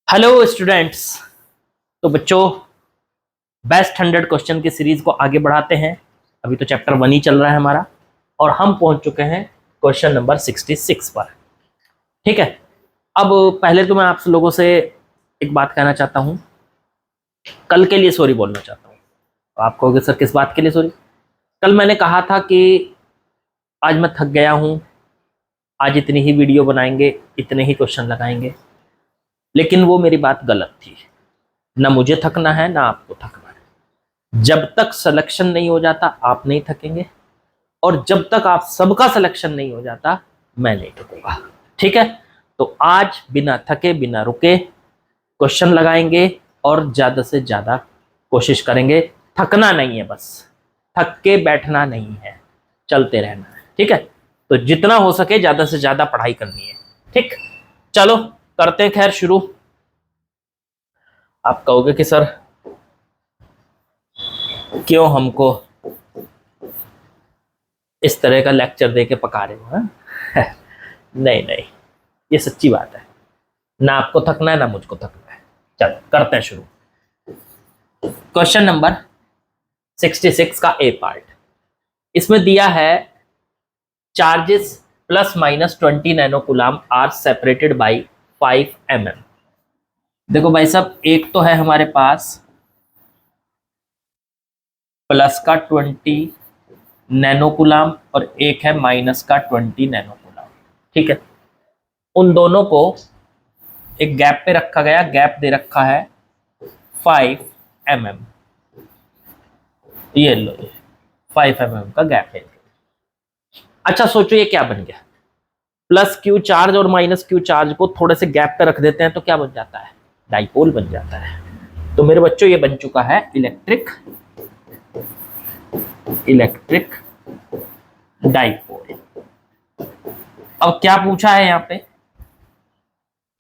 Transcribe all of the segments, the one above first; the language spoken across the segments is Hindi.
Hello students. तो बच्चों, बेस्ट 100 क्वेश्चन की सीरीज को आगे बढ़ाते हैं। अभी तो चैप्टर 1 ही चल रहा है हमारा और हम पहुंच चुके हैं क्वेश्चन नंबर 66 पर। ठीक है, अब पहले तो मैं आप लोगों से एक बात कहना चाहता हूं, कल के लिए सॉरी बोलना चाहता हूं। तो आप कहोगे सर किस बात के लिए सॉरी? कल मैंने कहा था कि आज मैं थक गया हूं, आज इतनी ही वीडियो बनाएंगे, इतने ही क्वेश्चन लगाएंगे, लेकिन वो मेरी बात गलत थी। ना मुझे थकना है ना आपको थकना है। जब तक सिलेक्शन नहीं हो जाता आप नहीं थकेंगे, और जब तक आप सबका सिलेक्शन नहीं हो जाता मैं नहीं थकूंगा। ठीक है, तो आज बिना थके बिना रुके क्वेश्चन लगाएंगे और ज्यादा से ज्यादा कोशिश करेंगे। थकना नहीं है, बस थक के बैठना नहीं है, चलते रहना है। ठीक है, तो जितना हो सके ज्यादा से ज्यादा पढ़ाई करनी है। ठीक, चलो करते हैं खैर शुरू। आप कहोगे कि सर क्यों हमको इस तरह का लेक्चर दे के पका रहे हो? नहीं नहीं, ये सच्ची बात है। ना आपको थकना है ना मुझको थकना है। चलो करते हैं शुरू। क्वेश्चन नंबर 66 का ए पार्ट। इसमें दिया है charges plus minus 20 nano coulomb are separated by 5 mm। देखो भाई साहब, एक तो है हमारे पास प्लस का 20 नैनो कूलम और एक है माइनस का 20 नैनो कूलम। ठीक है, उन दोनों को एक गैप पे रखा गया, गैप दे रखा है 5 mm। ये लो, 5 mm का गैप है। अच्छा सोचो ये क्या बन गया? प्लस क्यू चार्ज और माइनस क्यू चार्ज को थोड़े से गैप पे रख देते हैं तो क्या बन जाता है? डाइपोल बन जाता है। तो मेरे बच्चों ये बन चुका है इलेक्ट्रिक डाइपोल। अब क्या पूछा है यहाँ पे?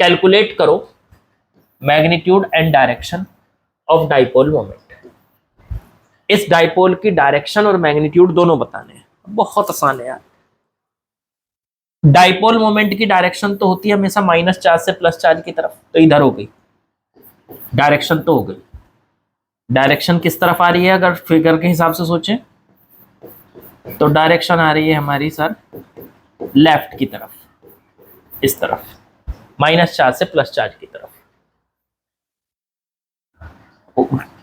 कैलकुलेट करो magnitude and direction of dipole moment. इस डाइपोल की डायरेक्शन और मैग्नीट्यूड दोनों बताने हैं। बहुत आसान है यार। डाइपोल मोमेंट की डायरेक्शन तो होती है हमेशा माइनस चार्ज से प्लस चार्ज की तरफ, तो इधर हो गई डायरेक्शन, तो हो गई। डायरेक्शन किस तरफ आ रही है अगर फिगर के हिसाब से सोचें तो डायरेक्शन आ रही है हमारी सर लेफ्ट की तरफ, इस तरफ, माइनस चार्ज से प्लस चार्ज की तरफ।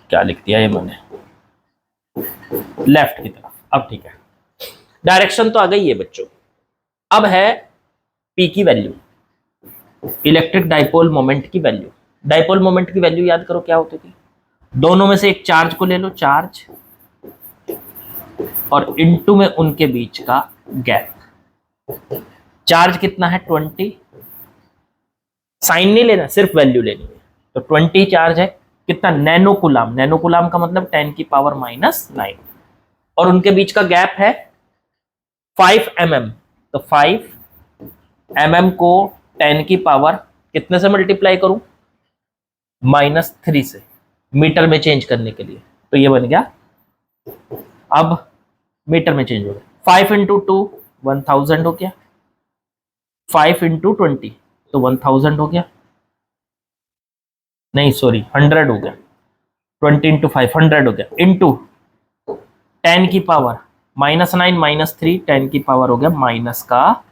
क्या लिख दिया ये मैंने? लेफ्ट की तरफ। अब ठीक है, डायरेक्शन तो आ गई है बच्चों। अब है पी की वैल्यू, इलेक्ट्रिक डाइपोल मोमेंट की वैल्यू। डाइपोल मोमेंट की वैल्यू याद करो क्या होती थी? दोनों में से एक चार्ज को ले लो, चार्ज, और इनटू में उनके बीच का गैप। चार्ज कितना है? 20। साइन नहीं लेना, सिर्फ वैल्यू लेनी है। तो 20 चार्ज है, कितना? Nano coulomb. नैनो कूलम का मतलब 10 की पावर -9, और उनके बीच का गैप है 5 mm। तो 5 mm को 10 की पावर कितने से मल्टीप्लाई करूं? -3 से, मीटर में चेंज करने के लिए। तो ये बन गया, अब मीटर में चेंज हो गया। 5 इंटू 2 1000 हो गया, 5 इंटू 20 तो 1000 हो गया, नहीं सॉरी 100 हो गया। 20 इंटू 5 100 हो गया, इंटू 10 की पावर -9 -3, 10 की पावर हो गया माइनस का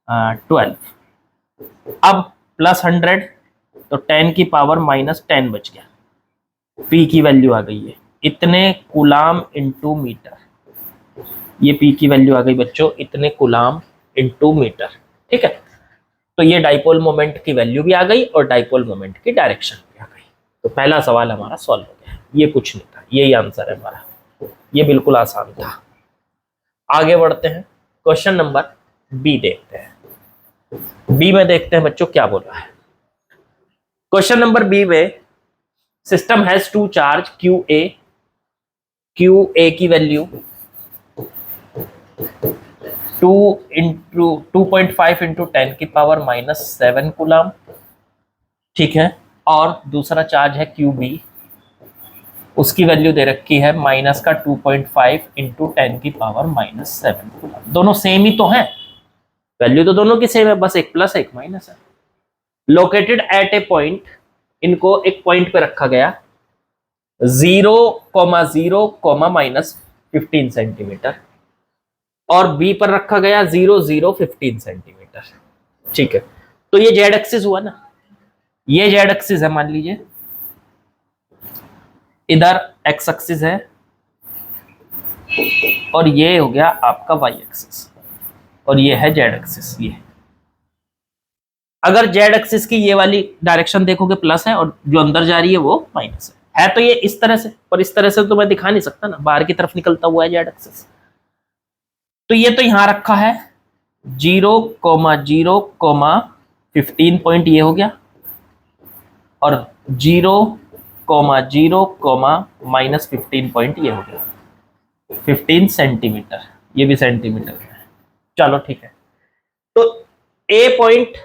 12। अब प्लस 100 तो 10 की पावर -10 बच गया। पी की वैल्यू आ गई है इतने कूलाम इंटू मीटर। ये पी की वैल्यू आ गई बच्चों इतने कूलाम इंटू मीटर। ठीक है, तो ये डाइपोल मोमेंट की वैल्यू भी आ गई और डाइपोल मोमेंट की डायरेक्शन भी आ गई। तो पहला सवाल हमारा सॉल्व हो गया। ये कुछ नहीं था, यही आंसर है हमारा। ये बिल्कुल आसान था। आगे बढ़ते हैं, क्वेश्चन नंबर बी देखते हैं। बी में देखते हैं बच्चों क्या बोल रहा है। क्वेश्चन नंबर बी में system has two charge Q A की वैल्यू 2.5 इंटू 10 की पावर -7 कूलम। ठीक है, और दूसरा चार्ज है क्यू बी, उसकी वैल्यू दे रखी है माइनस का 2.5 इंटू 10 की पावर -7 कूलम। दोनों सेम ही तो हैं, वैल्यू तो दोनों की सेम है, बस एक प्लस एक माइनस है। लोकेटेड एट ए पॉइंट इनको एक पॉइंट पे रखा गया 0,0, -15 सेंटीमीटर, और बी पर रखा गया 0,015 सेंटीमीटर। ठीक है, तो ये जेड एक्सिस हुआ ना, ये जेड एक्सिस है मान लीजिए, इधर एक्स एक्सिस है, और ये हो गया आपका वाई एक्सिस, और ये है जेड एक्सिस। ये अगर जेड एक्सिस की ये वाली डायरेक्शन देखोगे प्लस है, और जो अंदर जा रही है वो माइनस है तो ये इस तरह से, पर इस तरह से तो मैं दिखा नहीं सकता ना, बाहर की तरफ निकलता हुआ है जेड एक्सिस। तो ये तो यहां रखा है 0,0,15 पॉइंट, ये हो गया, और 0,0, -15 पॉइंट ये हो गया 15 सेंटीमीटर, ये भी सेंटीमीटर है। चलो ठीक है, तो ए पॉइंट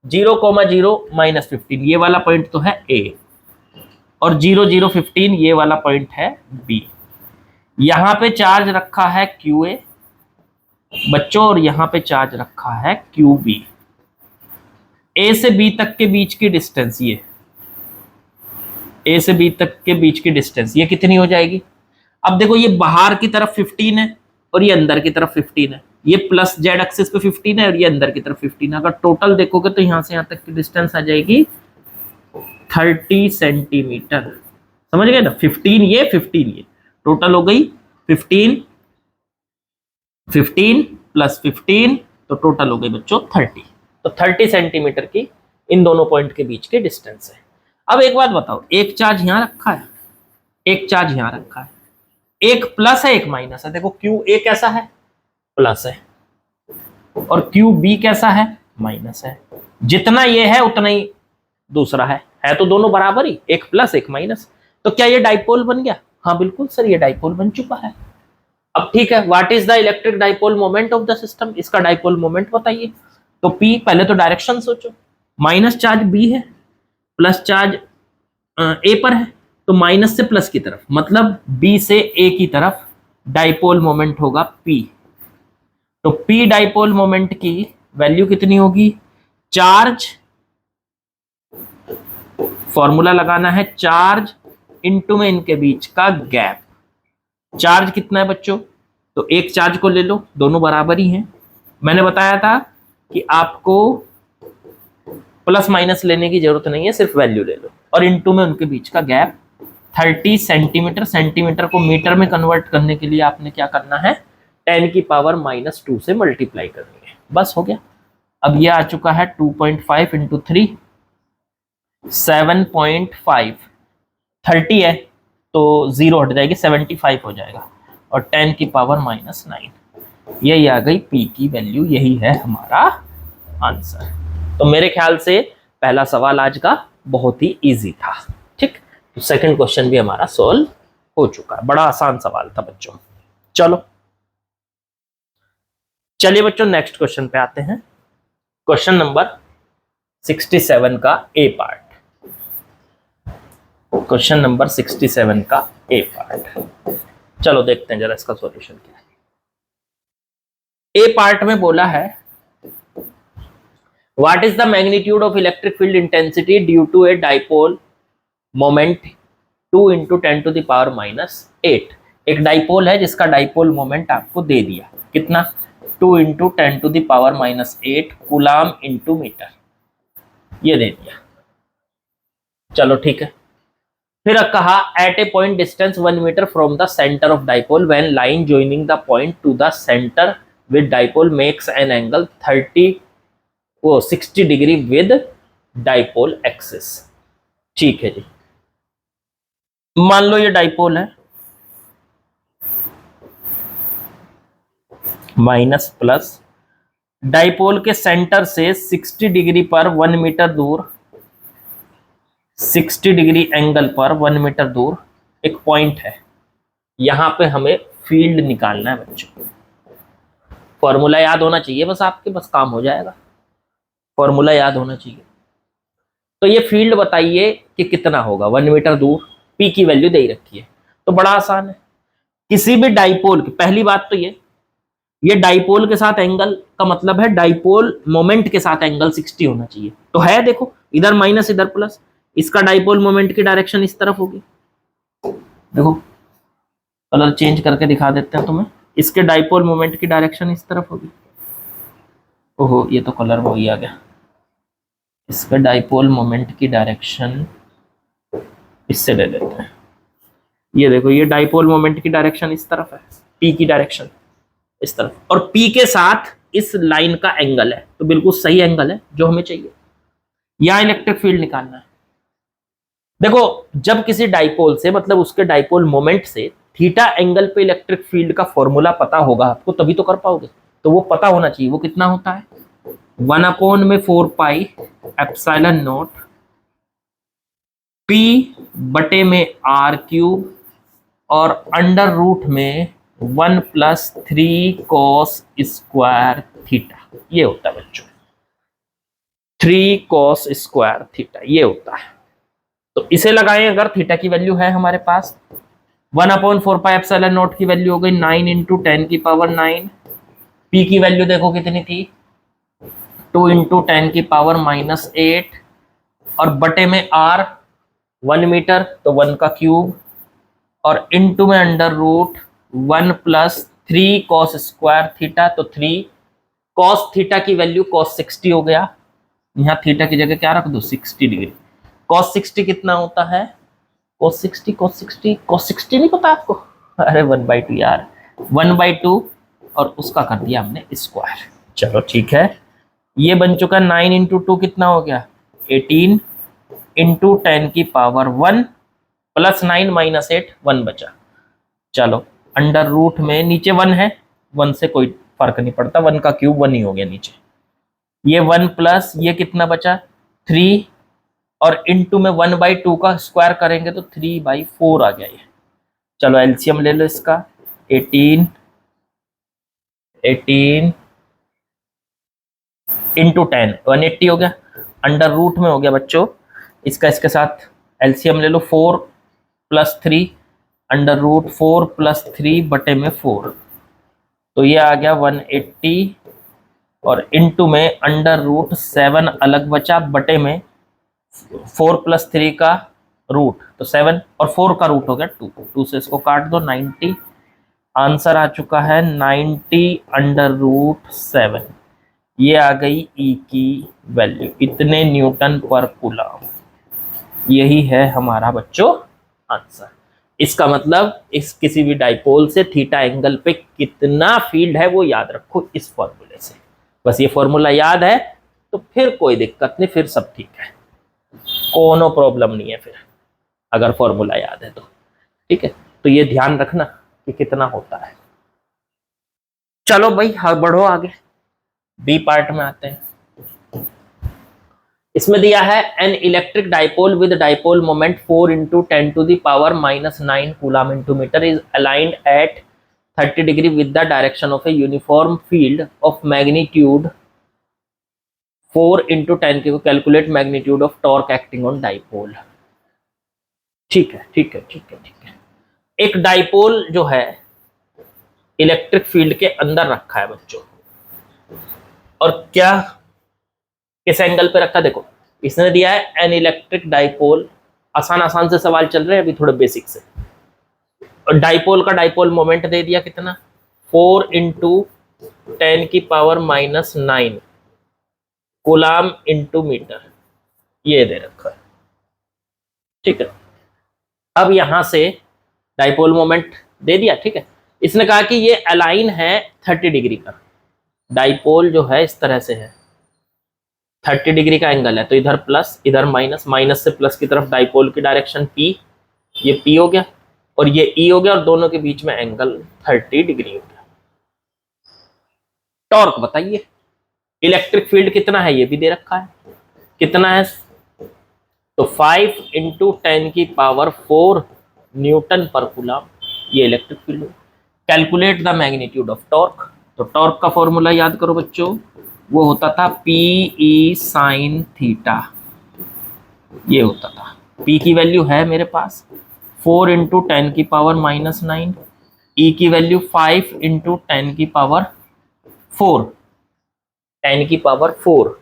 0,0, -15 ये वाला पॉइंट तो है ए, और 0,015 ये वाला पॉइंट है बी। यहां पे चार्ज रखा है QA बच्चों, और यहां पे चार्ज रखा है QB। ए से बी तक के बीच की डिस्टेंस, ये ए से बी तक के बीच की डिस्टेंस ये कितनी हो जाएगी? अब देखो, ये बाहर की तरफ 15 है और ये अंदर की तरफ 15 है, ये प्लस जेड एक्सिस पे 15 है और ये अंदर की तरफ 15 है। अगर टोटल देखोगे तो यहां से यहां तक की डिस्टेंस आ जाएगी 30 सेंटीमीटर। समझ गए ना, 15 ये टोटल हो गई 15 प्लस 15, तो टोटल हो गई बच्चों 30। तो 30 सेंटीमीटर की इन दोनों पॉइंट के बीच की डिस्टेंस है। अब एक बात बताओ, एक चार्ज यहां रखा है, एक चार्ज यहां रखा है, एक प्लस है एक माइनस है। देखो QA कैसा है, प्लस है, और QB कैसा है, माइनस है। जितना ये है उतना ही दूसरा है तो दोनों बराबर ही, एक प्लस एक माइनस। तो क्या ये डाइपोल बन गया? हाँ बिल्कुल सर, ये डाइपोल बन चुका है। अब ठीक है, what is the electric dipole moment of the system, इसका डाइपोल मोमेंट बताइए। तो P, पहले तो डायरेक्शन सोचो, माइनस चार्ज B है, प्लस चार्ज A पर है, तो माइनस से प्लस की तरफ, मतलब B से A की तरफ डाइपोल मोमेंट होगा P। तो P डाइपोल मोमेंट की वैल्यू कितनी होगी? चार्ज, फॉर्मूला लगाना है, चार्ज इनटू में इनके बीच का गैप। चार्ज कितना है बच्चों? तो एक चार्ज को ले लो, दोनों बराबर ही हैं। मैंने बताया था कि आपको प्लस माइनस लेने की जरूरत नहीं है, सिर्फ वैल्यू ले लो, और इनटू में उनके बीच का गैप 30 सेंटीमीटर। सेंटीमीटर को मीटर में कन्वर्ट करने के लिए आपने क्या करना है, 10⁻⁻² से मल्टीप्लाई करनी है, बस हो गया। अब ये आ चुका है 2.5 × 3, 7.5, 30 है तो 0 हट जाएगी, 75 हो जाएगा, और 10⁻⁹ यही आ गई P की वैल्यू, यही है हमारा आंसर। तो मेरे ख्याल से पहला सवाल आज का बहुत ही इजी था। ठीक, तो सेकंड क्वेश्चन भी हमारा सॉल्व हो चुका है, बड़ा आसान सवाल था बच्चों। चलिए बच्चों, नेक्स्ट क्वेश्चन पे आते हैं। क्वेश्चन नंबर 67 का ए पार्ट। क्वेश्चन नंबर 67 का ए पार्ट, चलो देखते हैं जरा इसका सॉल्यूशन क्या है। ए पार्ट में बोला है, what is the magnitude of electric field intensity due to a dipole moment 2 × 10⁻⁸। एक डाइपोल है जिसका डाइपोल मोमेंट आपको दे दिया, कितना? 2 × 10⁻⁸ कूलाम इंटू मीटर, ये दे दिया। चलो ठीक है, फिर कहा at a point distance 1 metre from the centre of dipole when line joining the point to the centre with dipole makes an angle 60 degree with dipole axis. ठीक है जी, मान लो ये डाइपोल है, माइनस प्लस, डाइपोल के सेंटर से 60 डिग्री पर 1 मीटर दूर, 60 डिग्री एंगल पर 1 मीटर दूर एक पॉइंट है, यहां पे हमें फील्ड निकालना है बच्चों। फॉर्मूला याद होना चाहिए बस आपके, बस काम हो जाएगा, फॉर्मूला याद होना चाहिए। तो ये फील्ड बताइए कि कितना होगा 1 मीटर दूर, P की वैल्यू दे रखी है, तो बड़ा आसान है। किसी भी डाइपोल की, पहली बात तो ये डाइपोल के साथ एंगल का मतलब है डाइपोल मोमेंट के साथ एंगल 60 होना चाहिए, तो है देखो, इधर माइनस इधर प्लस, इसका डाइपोल मोमेंट की डायरेक्शन इस तरफ होगी। देखो कलर चेंज करके दिखा देते हैं तुम्हें। इसके डाइपोल मोमेंट की डायरेक्शन इस तरफ होगी। ओहो ये तो कलर वही आ गया। इसका डाइपोल मोमेंट की डायरेक्शन इससे ले लेते हैं। ये देखो ये डाइपोल मोमेंट की डायरेक्शन इस तरफ है, पी की डायरेक्शन इस तरफ, और पी के साथ इस लाइन का एंगल है, तो बिल्कुल सही एंगल है जो हमें चाहिए। यहां इलेक्ट्रिक फील्ड निकालना है। देखो जब किसी डाइपोल से मतलब उसके डाइपोल मोमेंट से थीटा एंगल पे इलेक्ट्रिक फील्ड का फॉर्मूला पता होगा आपको, तभी तो कर पाओगे। तो वो पता होना चाहिए। वो कितना होता है, 1/4πε0 P बटे में r³ और अंडर रूट में 1 + 3 cos² थीटा। ये होता है बच्चों 3 cos² थीटा, ये होता है। तो इसे लगाएं अगर, थीटा की वैल्यू है हमारे पास 1/4πε0 की वैल्यू हो गई 9 × 10⁹। पी की वैल्यू देखो कितनी थी 2 × 10⁻⁸ और बटे में r 1 मीटर तो 1 का क्यूब और इनटू में अंडर रूट 1 + 3 cos² थीटा। तो 3 cos थीटा की वैल्यू cos 60 हो गया। यहाँ थीटा की जगह क्या रख दो 60 डिग्री। cos 60 कितना होता है, cos 60 नहीं पता आपको? अरे 1/2 यार, 1/2 और उसका कर दिया हमने स्क्वायर। चलो ठीक है, ये बन चुका 9 × 2 कितना हो गया 18 × 10⁻1 + 9 - 8 1 बचा। चलो अंडर रूट में नीचे 1 है, 1 से कोई फर्क नहीं पड़ता, 1 का क्यूब 1 ही हो गया नीचे। ये 1 प्लस ये कितना बचा 3 और इनटू में 1/2 का स्क्वायर करेंगे तो 3/4 आ गया ये। चलो एलसीएम ले लो इसका 18 × 10 180 हो गया। अंडर रूट में हो गया बच्चों, इसका इसके साथ एलसीएम ले लो 4 + 3 अंडर रूट 4 + 3 बटे में 4, तो ये आ गया 180 और इनटू में अंडर रूट 7 अलग बचा बटे में 4 + 3 का रूट तो 7 और 4 का रूट हो गया 2, 2 से इसको काट दो 90। आंसर आ चुका है 90/√7। ये आ गई ई की वैल्यू, इतने न्यूटन पर कूलम। यही है हमारा बच्चों आंसर। इसका मतलब इस किसी भी डाइपोल से थीटा एंगल पे कितना फील्ड है वो याद रखो इस फॉर्मूले से। बस ये फॉर्मूला याद है तो फिर कोई दिक्कत नहीं, फिर सब ठीक है, कोनो प्रॉब्लम नहीं है फिर अगर फॉर्मूला याद है तो। ठीक है, तो ये ध्यान रखना कि कितना होता है। चलो भाई हाँ बढ़ो आगे, बी पार्ट में आते हैं। इसमें दिया है an electric dipole with dipole moment 4 × 10⁻⁹ coulomb × metre is aligned at 30 degree with the direction of a uniform field of magnitude 4 × 10 की calculate magnitude of torque acting on dipole. ठीक है ठीक है ठीक है ठीक है। एक डाइपोल जो है इलेक्ट्रिक फील्ड के अंदर रखा है बच्चों, और क्या किस एंगल पे रखा देखो, इसने दिया है एन इलेक्ट्रिक डाइपोल। आसान आसान से सवाल चल रहे हैं अभी थोड़े बेसिक से। और डाइपोल का डाइपोल मोमेंट दे दिया कितना 4 × 10⁻⁹ कूलम × मीटर, ये दे रखा है। ठीक है, अब यहां से डाइपोल मोमेंट दे दिया। ठीक है, इसने कहा कि ये अलाइन है 30 डिग्री का। डाइपोल जो है इस तरह से है, 30 डिग्री का एंगल है, तो इधर प्लस इधर माइनस, माइनस से प्लस की तरफ डाइपोल की डायरेक्शन P, ये P हो गया और ये E हो गया, और दोनों के बीच में एंगल 30 डिग्री हो गया। टॉर्क बताइए, इलेक्ट्रिक फील्ड कितना है ये भी दे रखा है, कितना है तो 5 × 10⁴ न्यूटन पर कूलम, ये इलेक्ट्रिक फील्ड है। Calculate the magnitude of torque, तो टॉर्क का फॉर्मूला याद करो बच्चों, वो होता था PE sin थीटा, ये होता था। P की वैल्यू है मेरे पास 4 × 10⁻⁹, E की वैल्यू 5 × 10⁴, 10⁴,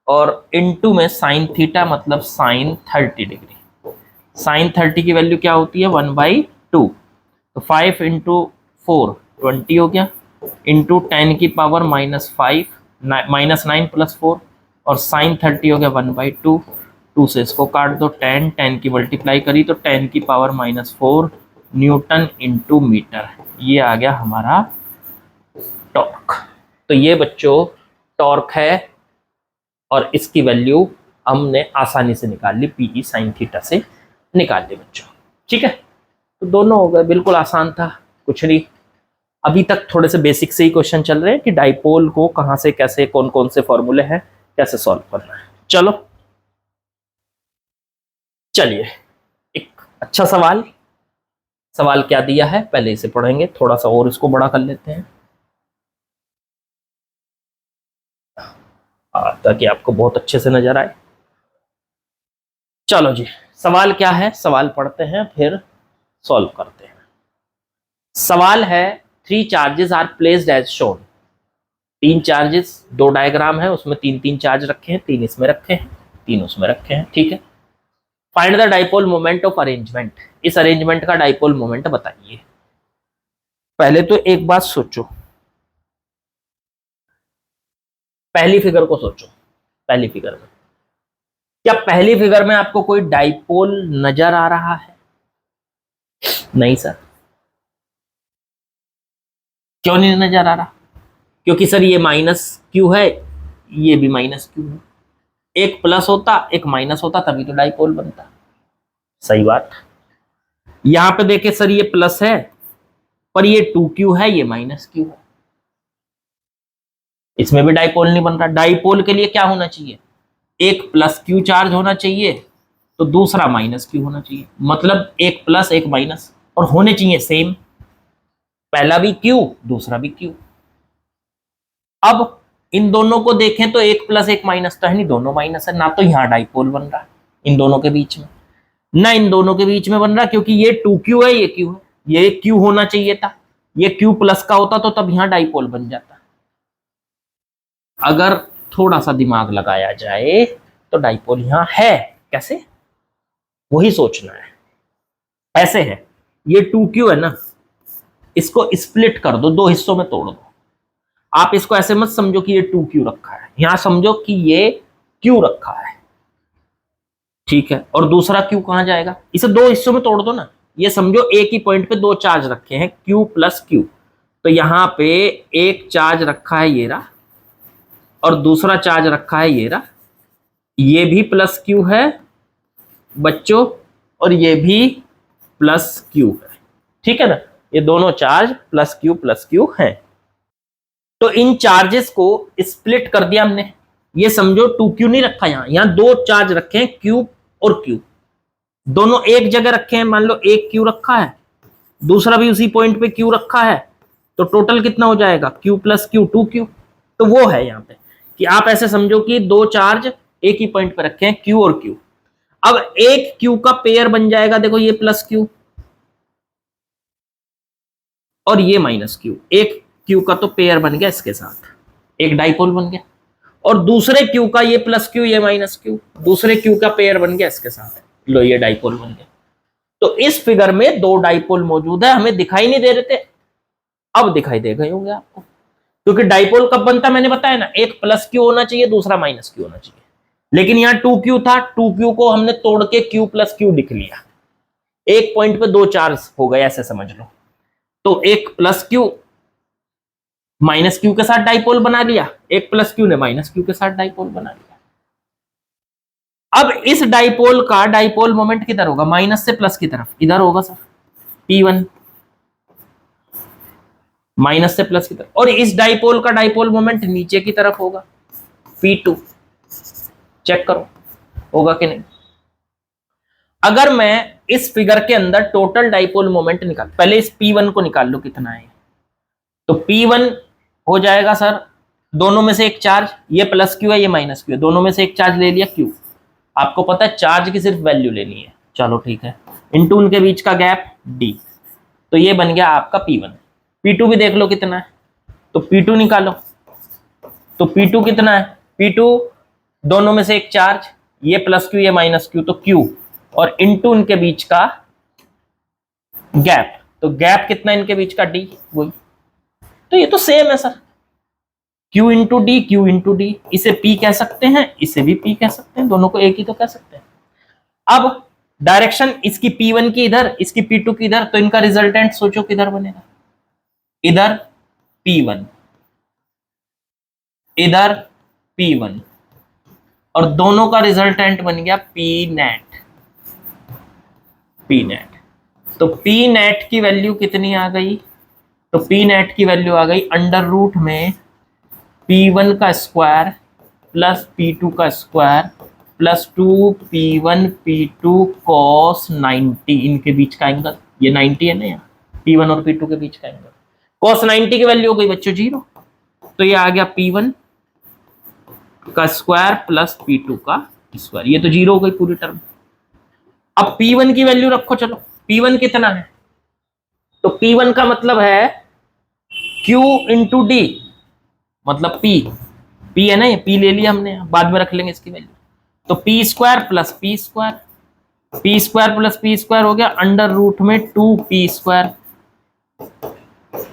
और इनटू में साइन थीटा मतलब साइन 30 डिग्री। साइन 30 की वैल्यू क्या होती है 1/2। तो 5 इंटू 4 20 हो गया, इंटू 10 की पावर -5 -9 + 4 और साइन 30 हो गया 1/2। 2 से इसको काट दो, 10 की मल्टीप्लाई करी तो 10 की पावर -4 न्यूटन इंटू मीटर। ये आ गया हमारा टॉर्क। तो ये बच्चों टॉर्क है और इसकी वैल्यू हमने आसानी से निकाल ली, पीई साइन थीटा से निकाल ली बच्चों। ठीक है, तो दोनों हो गए, बिल्कुल आसान था, कुछ नहीं। अभी तक थोड़े से बेसिक से ही क्वेश्चन चल रहे हैं कि डाइपोल को कहां से कैसे, कौन कौन से फॉर्मूले हैं, कैसे सॉल्व करना है। चलो चलिए, एक अच्छा सवाल, सवाल क्या दिया है पहले इसे पढ़ेंगे, थोड़ा सा और इसको बड़ा कर लेते हैं ताकि आपको बहुत अच्छे से नजर आए। चलो जी, सवाल क्या है, सवाल पढ़ते हैं फिर सॉल्व करते हैं। सवाल है 3 charges are placed as shown. 3 charges, 2 diagram है, उसमें 3 चार्ज रखे हैं, 3 इसमें रखे हैं, 3 उसमें रखे हैं। ठीक है, find the dipole moment of arrangement. इस अरेंजमेंट का डाइपोल मोमेंट बताइए। पहले तो एक बात सोचो, पहली फिगर को सोचो। पहली फिगर में, क्या पहली फिगर में आपको कोई डाइपोल नजर आ रहा है? नहीं सर। क्यों नहीं नजर आ रहा? क्योंकि सर ये माइनस क्यू है, ये भी माइनस क्यू है। एक प्लस होता एक माइनस होता तभी तो डाइपोल बनता। सही बात। यहां पे देखे सर ये प्लस है पर ये 2q है, ये -q है, इसमें भी डाइपोल नहीं बन रहा। डाइपोल के लिए क्या होना चाहिए? एक +q चार्ज होना चाहिए तो दूसरा -q होना चाहिए, मतलब एक प्लस एक माइनस, और होने चाहिए सेम, पहला भी q दूसरा भी q। अब इन दोनों को देखें तो एक प्लस एक माइनस तो है नहीं, दोनों माइनस है, ना तो यहां डाइपोल बन रहा है इन दोनों के बीच में, ना इन दोनों के बीच में बन रहा, क्योंकि ये 2q है, ये q है, ये q होना चाहिए था, ये q प्लस का होता तो तब यहां डाइपोल बन जाता। अगर थोड़ा सा दिमाग लगाया जाए तो डाइपोल यहां है, कैसे, वही सोचना है। ऐसे है, ये 2q है ना, इसको स्प्लिट कर दो, 2 हिस्सों में तोड़ दो। आप इसको ऐसे मत समझो कि ये 2q रखा है, यहां समझो कि ये q रखा है। ठीक है, और दूसरा q कहां जाएगा? इसे 2 हिस्सों में तोड़ दो ना, ये समझो एक ही पॉइंट पे 2 चार्ज रखे हैं, q + q। तो यहां पे एक चार्ज रखा है ये रहा, और दूसरा चार्ज रखा है ये रहा, ये भी +q है बच्चों, और ये भी +q है। ठीक है ना, ये दोनों चार्ज +q है। तो इन चार्जेस को स्प्लिट कर दिया हमने, ये समझो 2q नहीं रखा, यहां 2 चार्ज रखे हैं, q और q, दोनों एक जगह रखे हैं। मान लो एक q रखा है, दूसरा भी उसी पॉइंट पे q रखा है, तो टोटल कितना हो जाएगा? q + q 2q। तो वो है यहां पे कि आप ऐसे समझो कि 2 चार्ज एक ही पॉइंट पे रखे हैं, q और q। अब एक q का पेयर बन जाएगा, देखो ये +q और ये -q, एक q का तो पेयर बन गया इसके साथ, एक डाइपोल बन गया, और दूसरे q का ये +q ये -q, दूसरे q का पेयर बन गया इसके साथ, लो ये डाइपोल बन गया। तो इस फिगर में 2 डाइपोल मौजूद है, हमें दिखाई नहीं दे रहे थे, अब दिखाई दे गए होंगे आपको, क्योंकि डाइपोल कब बनता मैंने बताया ना, एक +q होना चाहिए, दूसरा -q होना चाहिए, लेकिन यहां 2q था, 2q को हमने तोड़ के q + q लिख लिया, एक पॉइंट पे 2 चार्ज हो गए ऐसे समझ लो। तो एक +q -q के साथ डाइपोल बना लिया, एक +q ने -q के साथ डाइपोल बना लिया। अब इस डाइपोल का डाइपोल मोमेंट किधर होगा? माइनस से प्लस की तरफ, इधर होगा सर, P1 माइनस से प्लस की तरफ, और इस डाइपोल का डाइपोल मोमेंट नीचे की तरफ होगा, P2। चेक करो होगा कि नहीं। अगर मैं इस फिगर के अंदर टोटल डाइपोल मोमेंट निकाल, पहले इस P1 को निकाल लो कितना है, तो P1 हो जाएगा सर, दोनों में से एक चार्ज, ये +q है ये -q है, दोनों में से एक चार्ज ले लिया q, आपको पता है चार्ज की सिर्फ वैल्यू लेनी है, चलो ठीक है, इनटू उनके बीच का गैप d, तो ये बन गया आपका P1। P2 भी देख लो कितना है, तो P2 निकालो, तो P2 कितना है? P2 दोनों में से एक चार्ज, ये प्लस क्यू ये माइनस क्यू, तो क्यू और इनटू इनके बीच का गैप, तो गैप कितना इनके बीच का डी, वही। तो ये तो सेम है sir, Q into D, Q into D, इसे P कह सकते हैं, इसे भी P कह सकते हैं, दोनों को एक ही तो कह सकते हैं। अब डायरेक्शन इसकी P1 की इधर, इसकी P2 की इधर, तो इनका रिजल्टेंट सोचो किधर बनेगा, इधर P1, इधर P1, और दोनों का रिजल्टेंट बन गया P नेट। P नेट, तो P नेट की वैल्यू कितनी आ गई, तो P नेट की वैल्यू आ गई अंडर रूट में P1 का स्क्वायर प्लस P2 का square plus 2P1 P2 cos 90, इनके बीच का एंगल, ये 90 है ना यहाँ, P1 और P2 के बीच का एंगल, cos 90 की वैल्यू हो गई बच्चों 0, तो ये आ गया P1 का स्क्वायर प्लस P2 का स्क्वायर, ये तो 0 हो गई पूरी टर्म। अब P1 की वैल्यू रखो, चलो P1 कितना है, तो P1 का मतलब है Q इंटू डी, मतलब P है ना, ये P ले लिया हमने, बाद में रख लेंगे इसकी वैल्यू, तो P square plus P square, P square plus P square हो गया अंडर रूट में 2P स्क्वायर,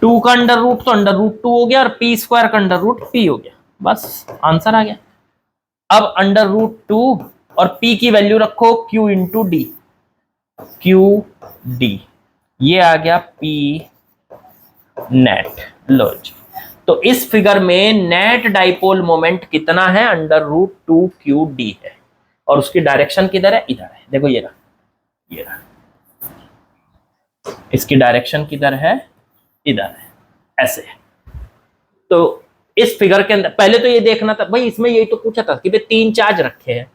2 का अंडर रूट तो अंडर रूट 2 हो गया, और P स्क्वायर का अंडर रूट P हो गया, बस आंसर आ गया। अब अंडर रूट 2 और P की वैल्यू रखो Q into D, Q D, ये आ गया P नेट। लो जी, तो इस फिगर में नेट डाइपोल मोमेंट कितना है, अंडर रूट 2 क्यू डी है, और उसकी डायरेक्शन किधर है, इधर है, देखो ये रहा, ये रहा, इसकी डायरेक्शन किधर है, इधर है, ऐसे है। तो इस फिगर के अंदर पहले तो ये देखना था भाई, इसमें यही तो पूछा था कि भाई 3 चार्ज रखे हैं,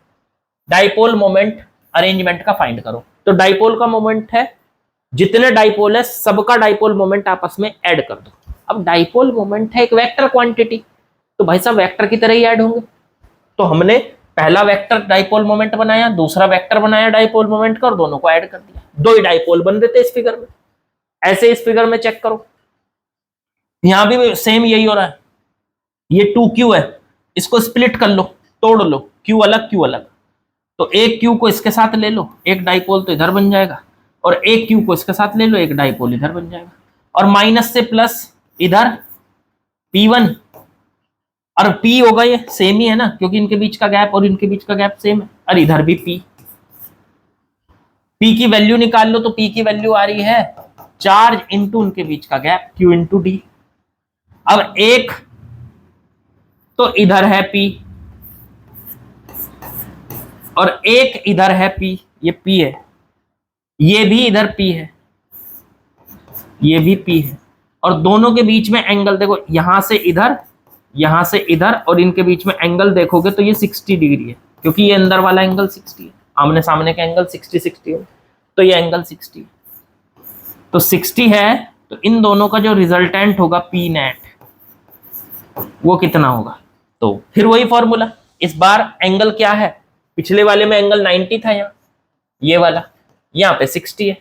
डाइपोल मोमेंट अरेंजमेंट का फाइंड करो, तो डाइपोल का मोमेंट है, जितने डाइपोल है सबका डाइपोल मोमेंट आपस में ऐड कर दो। अब डाइपोल मोमेंट है एक वेक्टर क्वांटिटी, तो भाई साहब वेक्टर की तरह ही ऐड होंगे, तो हमने पहला वेक्टर डाइपोल मोमेंट बनाया, दूसरा वेक्टर बनाया डाइपोल मोमेंट का, और दोनों को ऐड कर दिया, 2 ही डाइपोल बन रहे थे इस फिगर में। ऐसे इस फिगर में चेक करो, यहां भी सेम यही हो रहा है, ये 2Q है, इसको स्प्लिट कर लो, तोड़ लो, Q अलग Q अलग, तो एक Q को इसके साथ ले लो, एक डाइपोल तो इधर बन जाएगा, और एक Q को इसके साथ ले लो, एक डाइपोल इधर बन जाएगा, और माइनस से प्लस इधर P1 और P होगा, ये सेम ही है ना, क्योंकि इनके बीच का गैप और इनके बीच का गैप सेम है, और इधर भी P की वैल्यू निकाल लो, तो P की वैल्यू आ रही है चार्ज इंटू उनके बीच का गैप Q इंटू डी। अब एक तो इधर है P और एक इधर है P, ये P है, ये भी इधर P है, ये भी P है, और दोनों के बीच में एंगल देखो, यहां से इधर, यहां से इधर, और इनके बीच में एंगल देखोगे तो ये 60 डिग्री है, क्योंकि ये अंदर वाला एंगल 60 है, आमने सामने का एंगल 60 है, तो ये एंगल 60 है, तो 60 है, तो इन दोनों का जो रिजल्टेंट होगा P नेट, वो कितना होगा, तो फिर वही फॉर्मूला, इस बार एंगल क्या है, पिछले वाले में एंगल 90 था, यहाँ ये वाला, यहाँ पे 60 है,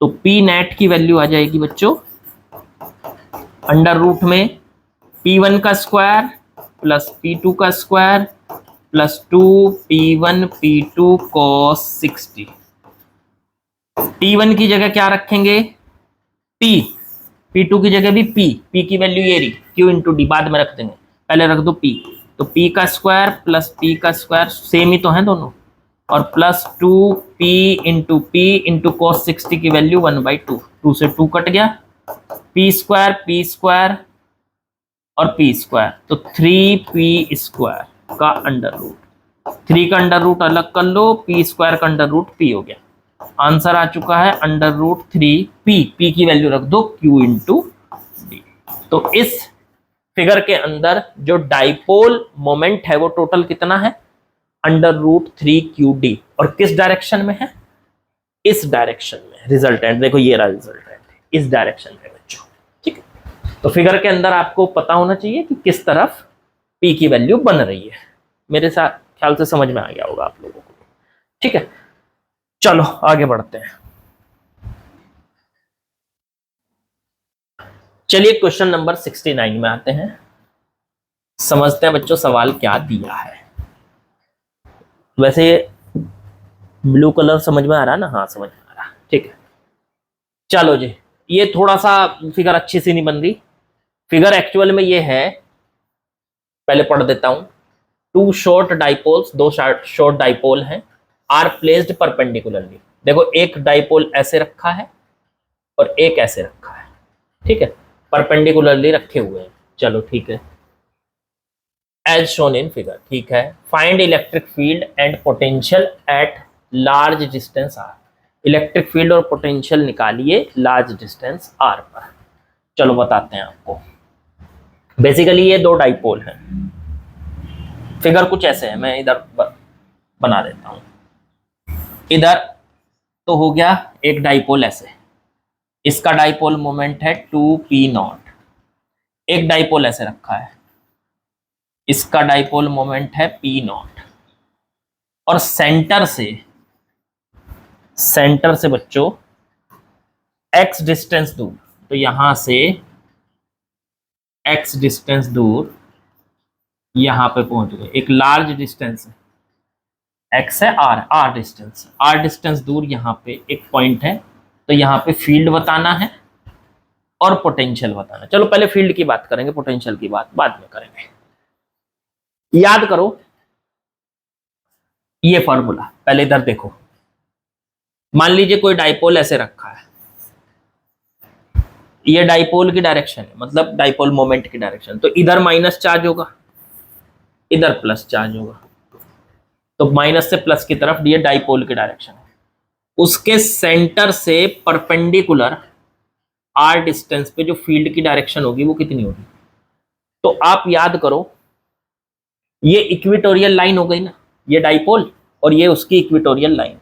तो P नेट की वैल्यू आ जाएगी बच्चों अंडर रूट में P1 का स्क्वायर प्लस P2 का square plus 2P1 P2 cos 60। T1 की जगह क्या रखेंगे, P, P2 की जगह भी P की वैल्यू ये रही, Q इंटू डी बाद में रख देंगे, पहले रख दो P, तो P का स्क्वायर प्लस P का स्क्वायर सेम ही तो है दोनों, और प्लस 2P इंटू cos 60 की वैल्यू 1/2, 2 से 2 कट गया, P स्क्वायर और P स्क्वायर, तो 3P स्क्वायर का अंडर रूट, 3 का अंडर रूट अलग कर लो, P स्क्वायर का अंडर रूट P हो गया, आंसर आ चुका है अंडर रूट 3P की वैल्यू रख दो Q इंटू डी। तो इस फिगर के अंदर जो डाइपोल मोमेंट है वो टोटल कितना है, अंडर रूट 3QD, और किस डायरेक्शन में है, इस डायरेक्शन में, रिजल्टेंट देखो ये रहा रिजल्टेंट, इस डायरेक्शन में बच्चों, ठीक है। तो फिगर के अंदर आपको पता होना चाहिए कि किस तरफ P की वैल्यू बन रही है, मेरे साथ ख्याल से समझ में आ गया होगा आप लोगों को, ठीक है। चलो आगे बढ़ते हैं, चलिए क्वेश्चन नंबर 69 में आते हैं, समझते हैं बच्चों सवाल क्या दिया है। वैसे ब्लू कलर समझ में आ रहा है ना? हाँ समझ में आ रहा है, ठीक है। चलो जी, ये थोड़ा सा फिगर अच्छी सी नहीं बन रही। फिगर एक्चुअल में ये है, पहले पढ़ देता हूं। टू शॉर्ट डाइपोल्स, दो शॉर्ट डाइपोल हैं, आर प्लेस्ड परपेंडिकुलरली। देखो एक डाइपोल ऐसे रखा है और एक ऐसे रखा है, ठीक है, परपेंडिकुलरली रखे हुए हैं। चलो ठीक है, एज शोन इन फिगर, ठीक है। Find electric field and potential at large distance R. Electric field और पोटेंशियल निकालिए लार्ज डिस्टेंस आर पर। चलो बताते हैं आपको। बेसिकली ये दो डाइपोल हैं। फिगर कुछ ऐसे है, मैं इधर बना देता हूं। इधर तो हो गया एक डाइपोल ऐसे, इसका डाइपोल मोमेंट है 2p0। एक डाइपोल ऐसे रखा है, इसका डाइपोल मोमेंट है p0। और सेंटर से बच्चों x डिस्टेंस दूर, तो यहां से x डिस्टेंस दूर यहां पे पहुंच गए। एक लार्ज डिस्टेंस है, x है r डिस्टेंस दूर यहां पे एक पॉइंट है। तो यहां पे फील्ड बताना है और पोटेंशियल बताना। चलो पहले फील्ड की बात करेंगे, पोटेंशियल की बात बाद में करेंगे। याद करो ये फॉर्मूला, पहले इधर देखो। मान लीजिए कोई डाइपोल ऐसे रखा है, ये डाइपोल की डायरेक्शन है, मतलब डाइपोल मोमेंट की डायरेक्शन। तो इधर माइनस चार्ज होगा, इधर प्लस चार्ज होगा। तो माइनस से प्लस की तरफ ये डाइपोल की डायरेक्शन है। उसके सेंटर से परपेंडिकुलर आर डिस्टेंस पे जो फील्ड की डायरेक्शन होगी वो कितनी होगी? तो आप याद करो, ये इक्वेटोरियल लाइन हो गई ना, ये डाइपोल और ये उसकी इक्वेटोरियल लाइन।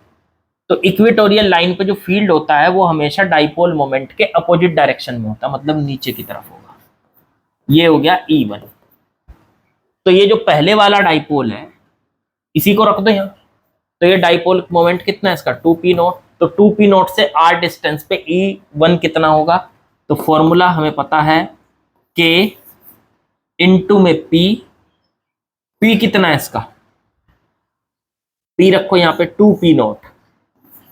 तो इक्वेटोरियल लाइन पे जो फील्ड होता है वो हमेशा डाइपोल मोमेंट के अपोजिट डायरेक्शन में होता है, मतलब नीचे की तरफ होगा। ये हो गया E1। तो ये जो पहले वाला डाइपोल है इसी को रख दो यहाँ। तो ये डाइपोल मोमेंट कितना है इसका? 2p0। तो 2p0 से r डिस्टेंस पे E1 कितना होगा? तो फॉर्मूला हमें पता है, k इंटू में p कितना है इसका? p रखो यहाँ पे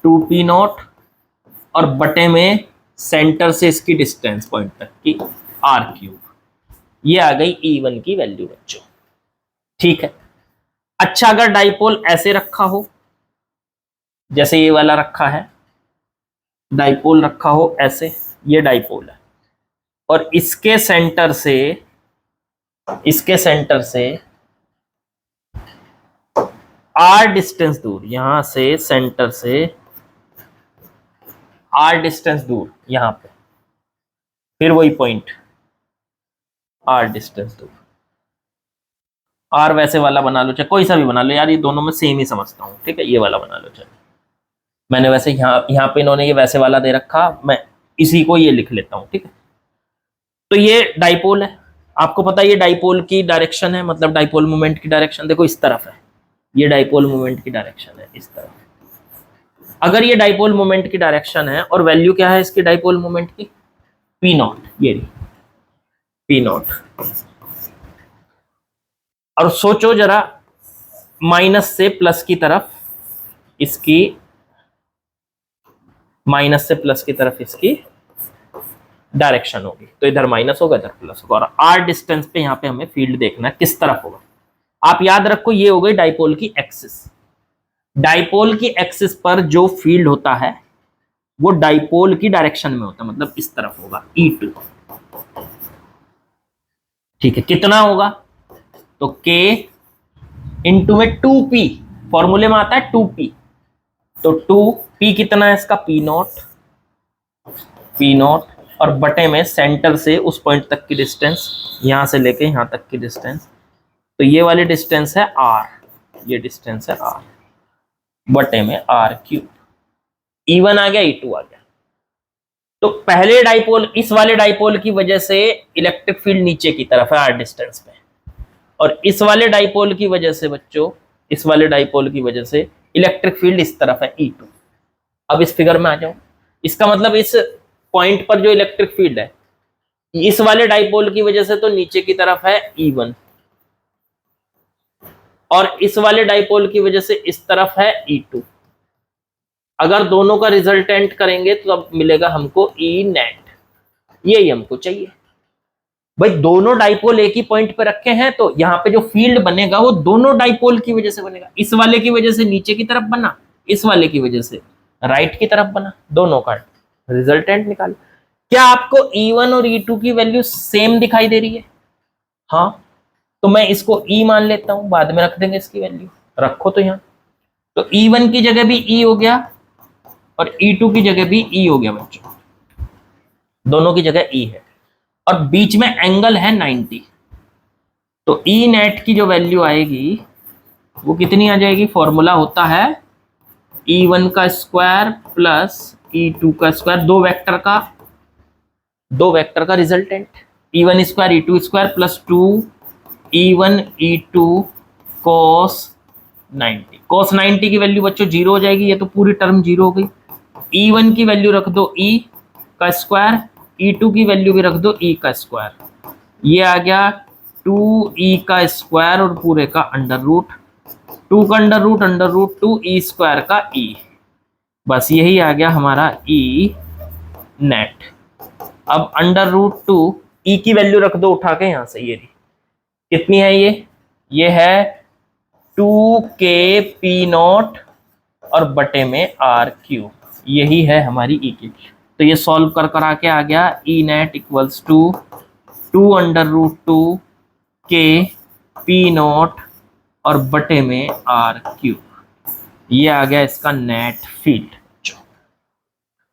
2p0 और बटे में सेंटर से इसकी डिस्टेंस पॉइंट तक की r3। ये आ गई E1 की वैल्यू बच्चों, ठीक है। अच्छा अगर डाइपोल ऐसे रखा हो, जैसे ये वाला रखा है, डाइपोल रखा हो ऐसे, ये डाइपोल है और इसके सेंटर से r डिस्टेंस दूर, यहां से सेंटर से r डिस्टेंस दूर यहां पे, फिर वही पॉइंट r डिस्टेंस दूर। r वैसे वाला बना लो, चाहे कोई सा भी बना लो यार, ये दोनों में सेम ही समझता हूं, ठीक है। ये वाला बना लो, चलो मैंने वैसे यहाँ पे इन्होंने ये वैसे वाला दे रखा, मैं इसी को ये लिख लेता हूं, ठीक है। तो ये डाइपोल है, आपको पता है ये डाइपोल की डायरेक्शन है, मतलब डाइपोल मोमेंट की डायरेक्शन देखो इस तरफ है। ये डाइपोल मोमेंट की डायरेक्शन है इस तरफ। अगर ये डाइपोल मोमेंट की डायरेक्शन है और वैल्यू क्या है इसकी डाइपोल मोमेंट की? p0, ये रही p0। और सोचो जरा, माइनस से प्लस की तरफ इसकी, माइनस से प्लस की तरफ इसकी डायरेक्शन होगी, तो इधर माइनस होगा इधर प्लस होगा। और r डिस्टेंस पे यहाँ पे हमें फील्ड देखना है किस तरफ होगा। आप याद रखो ये हो गई डाइपोल की एक्सिस। डाइपोल की एक्सिस पर जो फील्ड होता है वो डाइपोल की डायरेक्शन में होता है, मतलब इस तरफ होगा E2, ठीक है। कितना होगा? तो k इंटू में 2p, फॉर्मूले में आता है 2p। तो 2p कितना है इसका? p0 और बटे में सेंटर से उस पॉइंट तक की डिस्टेंस, यहां से लेके यहां तक की डिस्टेंस। तो ये वाली डिस्टेंस है r, ये डिस्टेंस है r, बटे में r3। E1 आ गया, E2 आ गया। तो पहले डाइपोल, इस वाले डाइपोल की वजह से इलेक्ट्रिक फील्ड नीचे की तरफ है r डिस्टेंस पे, और इस वाले डाइपोल की वजह से बच्चों, इस वाले डाइपोल की वजह से इलेक्ट्रिक फील्ड इस तरफ है E2। अब इस फिगर में आ जाओ, इसका मतलब इस पॉइंट पर जो इलेक्ट्रिक फील्ड है इस वाले डाइपोल की वजह से तो नीचे की तरफ है E1, और इस वाले डाइपोल की वजह से इस तरफ है E2। अगर दोनों का रिजल्टेंट करेंगे तो अब मिलेगा हमको E नेट, यही हमको चाहिए। भाई दोनों डाइपोल एक ही पॉइंट पे रखे हैं तो यहाँ पे जो फील्ड बनेगा वो दोनों डाइपोल की वजह से बनेगा। इस वाले की वजह से नीचे की तरफ बना, इस वाले की वजह से राइट की तरफ बना, दोनों का रिजल्टेंट निकाल। क्या आपको E1 और E2 की वैल्यू सेम दिखाई दे रही है? हाँ, तो मैं इसको E मान लेता हूं, बाद में रख देंगे इसकी वैल्यू, रखो तो यहाँ। तो E1 की जगह भी E हो गया और E2 की जगह भी E हो गया बच्चों, दोनों की जगह E है और बीच में एंगल है 90। तो E नेट की जो वैल्यू आएगी वो कितनी आ जाएगी? फॉर्मूला होता है E1 का स्क्वायर प्लस E2 का स्क्वायर, दो वेक्टर का resultant, E1 square E2 square plus 2 E1 E2 cos 90। cos 90 की वैल्यू बच्चों 0 हो जाएगी, ये तो पूरी टर्म 0 हो गई। E1 की वैल्यू रख दो E का स्क्वायर, E2 की वैल्यू भी रख दो E का स्क्वायर, ये आ गया 2E का स्क्वायर और पूरे का अंडर रूट, 2 का अंडर रूट 2 E स्क्वायर का E। बस यही आ गया हमारा E नेट। अब अंडर रूट 2 E की वैल्यू रख दो उठा के यहां से, ये कितनी है? ये है 2K P0 और बटे में R3, यही है हमारी E की। तो ये सॉल्व कर कर आके आ गया E net equals to 2 under root 2 K P0 और बटे में R3, ये आ गया इसका नेट फील्ड।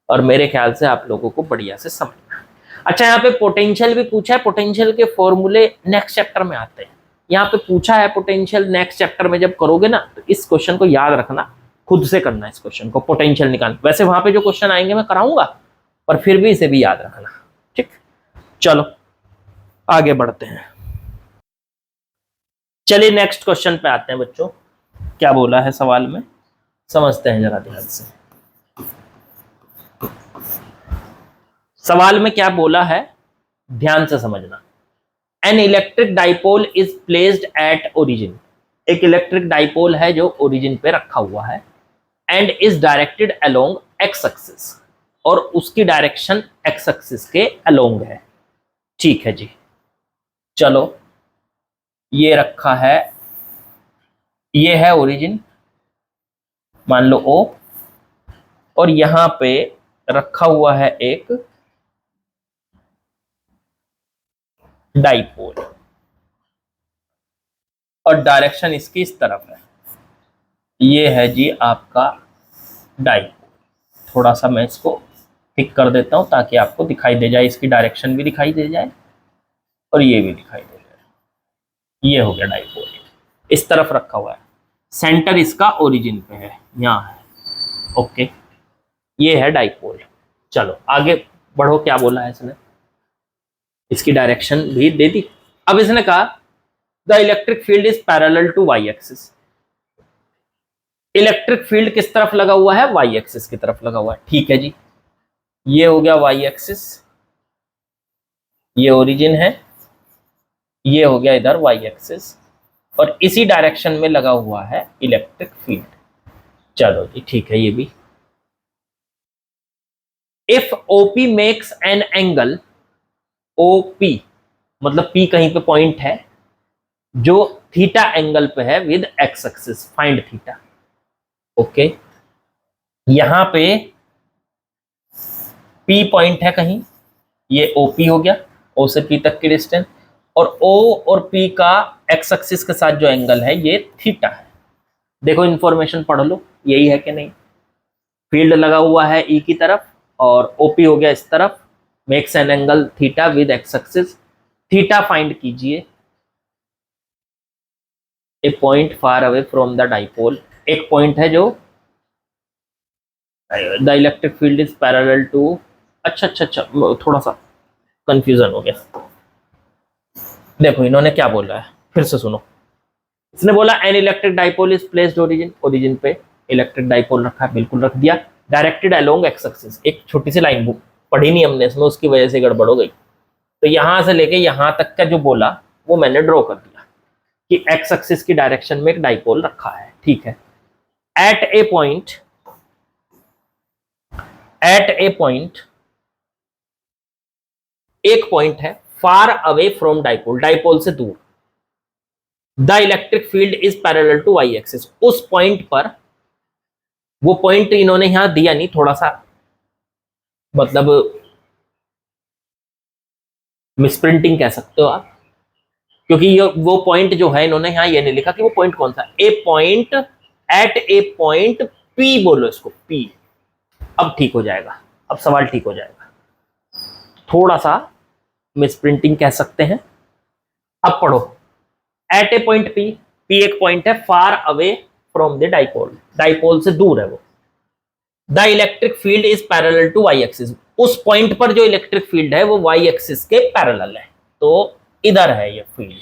और मेरे ख्याल से आप लोगों को बढ़िया से समझना। अच्छा, यहाँ पे पोटेंशियल भी पूछा है, पोटेंशियल के फॉर्मूले नेक्स्ट चैप्टर में आते हैं। यहाँ पे पूछा है पोटेंशियल, नेक्स्ट चैप्टर में जब करोगे ना तो इस क्वेश्चन को याद रखना, खुद से करना इस क्वेश्चन को, पोटेंशियल निकालना। वैसे वहां पे जो क्वेश्चन आएंगे मैं कराऊंगा, पर फिर भी इसे भी याद रखना, ठीक। चलो आगे बढ़ते हैं। चलिए नेक्स्ट क्वेश्चन पे आते हैं बच्चों, क्या बोला है सवाल में, समझते हैं जरा ध्यान से। सवाल में क्या बोला है ध्यान से समझना। N electric dipole is placed at origin, एक इलेक्ट्रिक डाइपोल है जो ओरिजिन पे रखा हुआ है, and is directed along x axis, और उसकी डायरेक्शन एक्स एक्सिस के अलोंग है। ठीक है जी, चलो ये रखा है, ये है ओरिजिन, मान लो O, और यहां पे रखा हुआ है एक डाइपोल और डायरेक्शन इसकी इस तरफ है, ये है जी आपका डाइपोल। थोड़ा सा मैं इसको ठीक कर देता हूं ताकि आपको दिखाई दे जाए, इसकी डायरेक्शन भी दिखाई दे जाए और ये भी दिखाई दे जाए। ये हो गया डाइपोल, इस तरफ रखा हुआ है, सेंटर इसका ओरिजिन पे है, यहां है, ओके। ये है डाइपोल। चलो आगे बढ़ो, क्या बोला है इसने, इसकी डायरेक्शन भी दे दी। अब इसने कहा the electric field is parallel to Y axis, electric field किस तरफ लगा हुआ है? वाई एक्सिस की तरफ लगा हुआ है। ठीक है जी, ये हो गया वाई एक्सिस, ये ओरिजिन है, ये हो गया इधर वाई एक्सिस, और इसी डायरेक्शन में लगा हुआ है इलेक्ट्रिक फील्ड। चलो जी ठीक है, ये भी। If OP makes an angle, OP मतलब P कहीं पे पॉइंट है जो थीटा एंगल पे है with x axis, find theta, okay. यहां पे P पॉइंट है कहीं, ये OP हो गया, O से P तक की डिस्टेंस, और O और P का एक्स एक्सिस के साथ जो एंगल है ये थीटा है। देखो इंफॉर्मेशन पढ़ लो, यही है कि नहीं। फील्ड लगा हुआ है E की तरफ और OP हो गया इस तरफ, makes an angle theta with x axis, theta find कीजिए। A point far away from the dipole, एक पॉइंट है जो the electric field is parallel to, अच्छा थोड़ा सा कंफ्यूजन हो गया। देखो इन्होंने क्या बोला है, फिर से सुनो। इसने बोला N electric dipole is placed origin, origin पे इलेक्ट्रिक डाइपोल रखा है, बिल्कुल रख दिया। डायरेक्टेड अलोंग एक्स एक्सिस, एक छोटी सी लाइन बुक पढ़ी नहीं हमने इसमें, उसकी वजह से गड़बड़ हो गई। तो यहां से लेके यहां तक का जो बोला वो मैंने ड्रॉ कर दिया। कि एक्स एक्सिस की डायरेक्शन में एक डाइपोल रखा है, ठीक है। एट ए पॉइंट एक पॉइंट है far away from dipole, dipole से दूर, the electric field is parallel to Y axis. उस पॉइंट पर, वो पॉइंट इन्होंने यहां दिया नहीं, थोड़ा सा मतलब मिसप्रिंटिंग कह सकते हो आप, क्योंकि ये वो पॉइंट जो है इन्होंने यहां ये नहीं लिखा कि वो पॉइंट कौन सा। ए point, eight a point P बोलो इसको, पी। अब ठीक हो जाएगा, अब सवाल ठीक हो जाएगा। थोड़ा सा मिसप्रिंटिंग कह सकते हैं। अब पढ़ो, at a point P, P एक पॉइंट है far away from the dipole, dipole से दूर है वो। The electric field is parallel to Y axis, उस पॉइंट पर जो इलेक्ट्रिक फील्ड है वो वाई एक्सिस के पैरेलल है, तो इधर है ये फील्ड,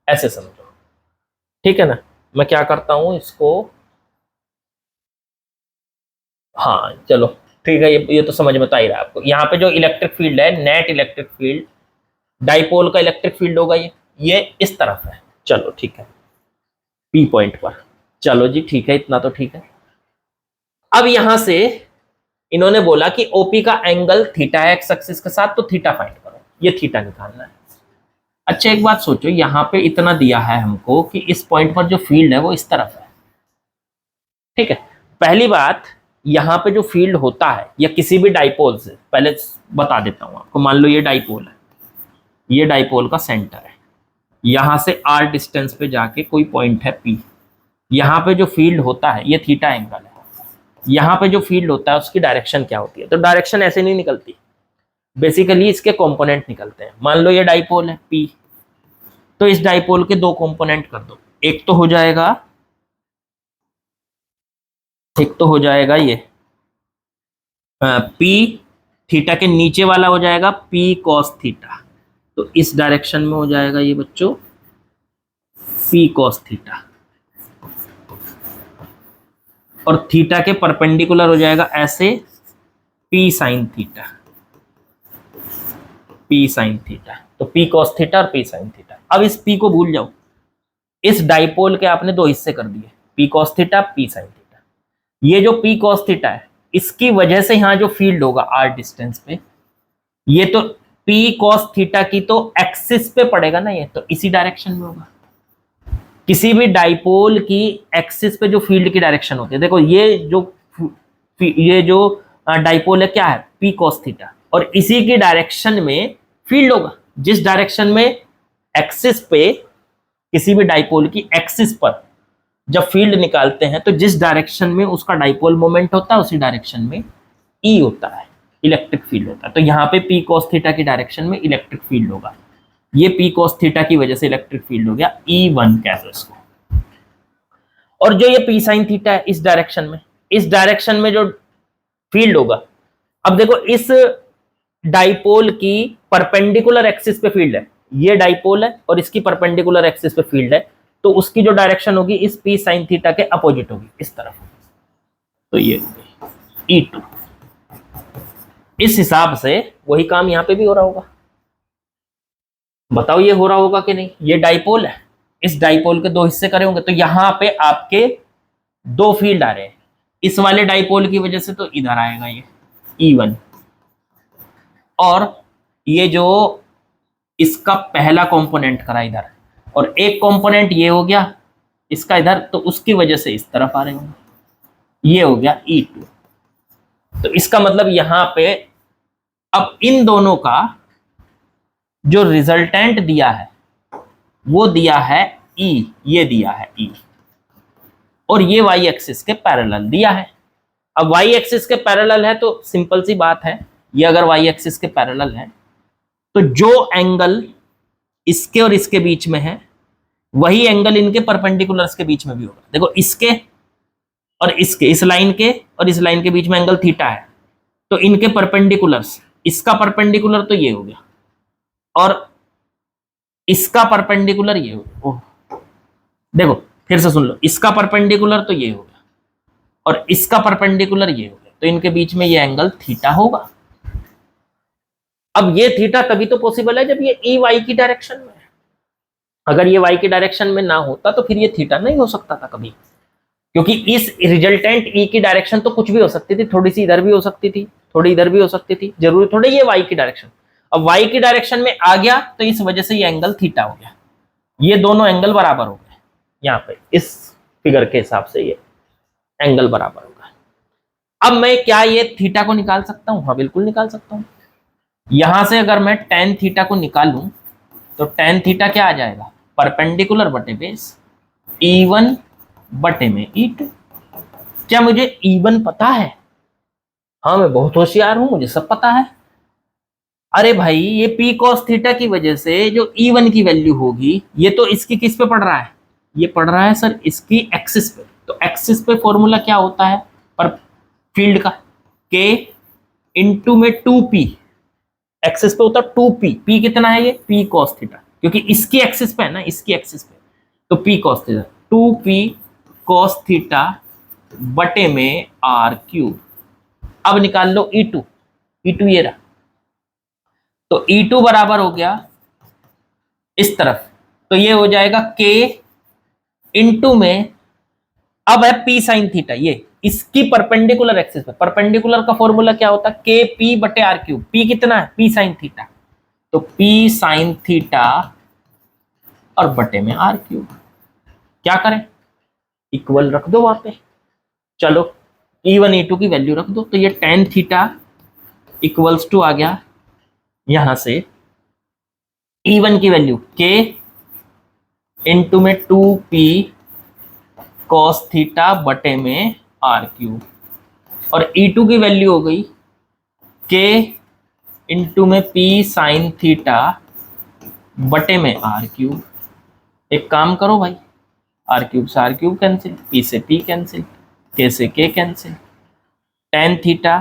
ऐसे समझो, ठीक है ना। मैं क्या करता हूं इसको, हाँ चलो ठीक है, ये तो समझ में तो आ ही रहा है आपको। यहाँ पे जो इलेक्ट्रिक फील्ड है, नेट इलेक्ट्रिक फील्ड, डाइपोल का इलेक्ट्रिक फील्ड होगा ये इस तरफ है, चलो ठीक है, पी पॉइंट पर। चलो जी ठीक है, इतना तो ठीक है। अब यहां से इन्होंने बोला कि ओपी का एंगल थीटा है एक्स एक्सिस के साथ, तो थीटा फाइंड करो, ये थीटा निकालना है। अच्छा एक बात सोचो, यहाँ पे इतना दिया है हमको कि इस पॉइंट पर जो फील्ड है वो इस तरफ है, ठीक है। पहली बात, यहाँ पे जो फील्ड होता है या किसी भी डाइपोल से, पहले बता देता हूँ आपको, मान लो ये डाइपोल है, ये डाइपोल का सेंटर है, यहां से आर डिस्टेंस पे जाके कोई पॉइंट है पी, यहाँ पे जो फील्ड होता है ये थीटा एंगल है, यहाँ पे जो फील्ड होता है उसकी डायरेक्शन क्या होती है, तो डायरेक्शन ऐसे नहीं निकलती, बेसिकली इसके कंपोनेंट निकलते हैं। मान लो ये डाइपोल है पी, तो इस डाइपोल के दो कंपोनेंट कर दो, एक तो हो जाएगा ये पी, थीटा के नीचे वाला हो जाएगा पी कॉस थीटा, तो इस डायरेक्शन में हो जाएगा ये बच्चों पी कॉस थीटा, और थीटा के परपेंडिकुलर हो जाएगा ऐसे P sine theta, P sine theta, तो पी कॉस थीटा और पी साइन थीटा। अब इस पी को भूल जाओ, इस डाइपोल के आपने दो हिस्से कर दिए, P cos theta P sine theta. ये जो पी कॉस थीटा है, इसकी वजह से यहां जो फील्ड होगा आर डिस्टेंस पे, ये तो पी कॉस थीटा की तो एक्सिस पे पड़ेगा ना, ये तो इसी डायरेक्शन में होगा। किसी भी डाइपोल की एक्सिस पे जो फील्ड की डायरेक्शन होती है, देखो ये जो डाइपोल है क्या है, पी कॉस थीटा, और इसी की डायरेक्शन में फील्ड होगा। जिस डायरेक्शन में एक्सिस पे, किसी भी डाइपोल की एक्सिस पर जब फील्ड निकालते हैं, तो जिस डायरेक्शन में उसका डाइपोल मोमेंट होता है उसी डायरेक्शन में ई होता है, इलेक्ट्रिक फील्ड होता है। तो यहाँ पे पी कॉस थीटा की डायरेक्शन में इलेक्ट्रिक फील्ड होगा, ये पी कॉस थीटा की वजह से इलेक्ट्रिक फील्ड हो गया E1 कह दो इसको। और जो ये पी साइन थीटा है इस डायरेक्शन में जो फील्ड होगा, अब देखो इस डाइपोल की परपेंडिकुलर एक्सिस पे फील्ड है, ये डाइपोल है और इसकी परपेंडिकुलर एक्सिस पे फील्ड है, तो उसकी जो डायरेक्शन होगी इस पी साइन थीटा के अपोजिट होगी, इस तरफ। तो ये होगी E2। इस हिसाब से वही काम यहां पे भी हो रहा होगा, बताओ ये हो रहा होगा कि नहीं। ये डाइपोल है, इस डाइपोल के दो हिस्से करे होंगे, तो यहां पे आपके दो फील्ड आ रहे हैं, इस वाले डाइपोल की वजह से तो इधर आएगा ये E1, और ये जो इसका पहला कंपोनेंट करा इधर, और एक कंपोनेंट ये हो गया इसका इधर, तो उसकी वजह से इस तरफ आ रहे होंगे, ये हो गया E2। तो इसका मतलब यहां पे अब इन दोनों का जो रिजल्टेंट दिया है वो दिया है E, ये दिया है E, और ये वाई एक्सिस के पैरेलल दिया है। अब वाई एक्सिस के पैरेलल है तो सिंपल सी बात है, ये अगर वाई एक्सिस के पैरेलल है तो जो एंगल इसके और इसके बीच में है वही एंगल इनके परपेंडिकुलर्स के बीच में भी होगा। देखो इसके और इसके, इस लाइन के और इस लाइन के बीच में एंगल थीटा है, तो इनके परपेंडिकुलर्स, इसका परपेंडिकुलर तो ये हो गया और इसका परपेंडिकुलर ये हो गया। देखो फिर से सुन लो, इसका परपेंडिकुलर तो ये हो गया और इसका परपेंडिकुलर ये हो गया, तो इनके बीच में ये एंगल थीटा होगा। अब ये थीटा तभी तो पॉसिबल है जब ये ई वाई की डायरेक्शन में है, अगर ये y की डायरेक्शन में ना होता तो फिर ये थीटा नहीं हो सकता था कभी, क्योंकि इस रिजल्टेंट e की डायरेक्शन तो कुछ भी हो सकती थी, थोड़ी सी इधर भी हो सकती थी, थोड़ी इधर भी हो सकती थी, जरूरी थोड़ी ये y की डायरेक्शन। अब y की डायरेक्शन में आ गया तो इस वजह से ये एंगल थीटा हो गया, ये दोनों एंगल बराबर हो गए। यहाँ पे इस फिगर के हिसाब से ये एंगल बराबर होगा। अब मैं क्या ये थीटा को निकाल सकता हूं? हाँ बिल्कुल निकाल सकता हूं। यहां से अगर मैं tan थीटा को निकालूं तो tan थीटा क्या आ जाएगा? परपेंडिकुलर बटे बेस E1 बटे में E2। क्या मुझे E1 पता है? हाँ मैं बहुत होशियार हूं, मुझे सब पता है। अरे भाई ये P cos थीटा की वजह से जो E1 की वैल्यू होगी, ये तो इसकी किस पे पड़ रहा है? ये पड़ रहा है सर इसकी एक्सिस पे। तो एक्सिस पे फॉर्मूला क्या होता है पर फील्ड का? K इंटू में 2P। एक्सिस पे होता है 2P। P कितना है? ये P cos थीटा, क्योंकि इसकी एक्सिस पे है ना, इसकी एक्सिस पे। तो P cos theta 2P cos theta बटे में R3। अब निकाल लो E2। E2 ये रहा, तो E2 बराबर हो गया इस तरफ, तो ये हो जाएगा K इंटू में, अब है P साइन थीटा, ये इसकी परपेंडिकुलर एक्सिस पे। परपेंडिकुलर का फॉर्मूला क्या होता है? के पी बटे आर क्यूब। P कितना है? P साइन थीटा, तो P साइन थीटा और बटे में आर क्यूब। क्या करें? इक्वल रख दो वहां पे। चलो E1 E2 की वैल्यू रख दो, तो ये tan थीटा इक्वल्स टू आ गया यहां से E1 की वैल्यू K इंटू में 2P cos थीटा बटे में आर क्यूब, और E2 की वैल्यू हो गई K इंटू में P साइन थीटा बटे में आर क्यूब। एक काम करो भाई, आर क्यूब से आर क्यूब कैंसिल, P से P कैंसिल, K से K कैंसिल, tan थीटा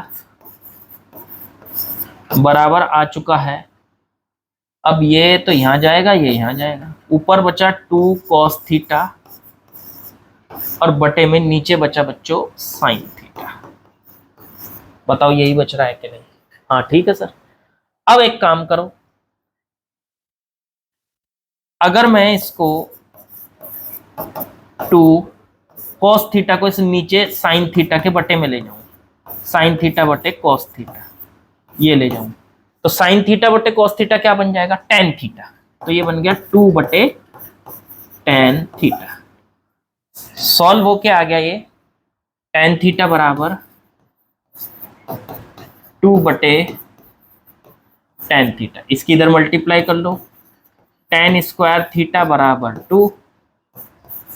बराबर आ चुका है। अब ये तो यहां जाएगा, ये यहां जाएगा, ऊपर बचा 2 cos थीटा और बटे में नीचे बचा बच्चों साइन थीटा। बताओ यही बच रहा है कि नहीं? हाँ ठीक है सर। अब एक काम करो, अगर मैं इसको 2 cos थीटा को इस नीचे साइन थीटा के बटे में ले जाऊं, साइन थीटा बटे cos थीटा, ये ले जाऊं, तो साइन थीटा बटे cos थीटा क्या बन जाएगा? tan theta. तो ये बन गया 2 बटे tan थीटा। सॉल्व हो के आ गया ये tan थीटा बराबर 2 बटे tan थीटा। इसकी इधर मल्टीप्लाई कर लो, tan स्क्वायर थीटा बराबर 2,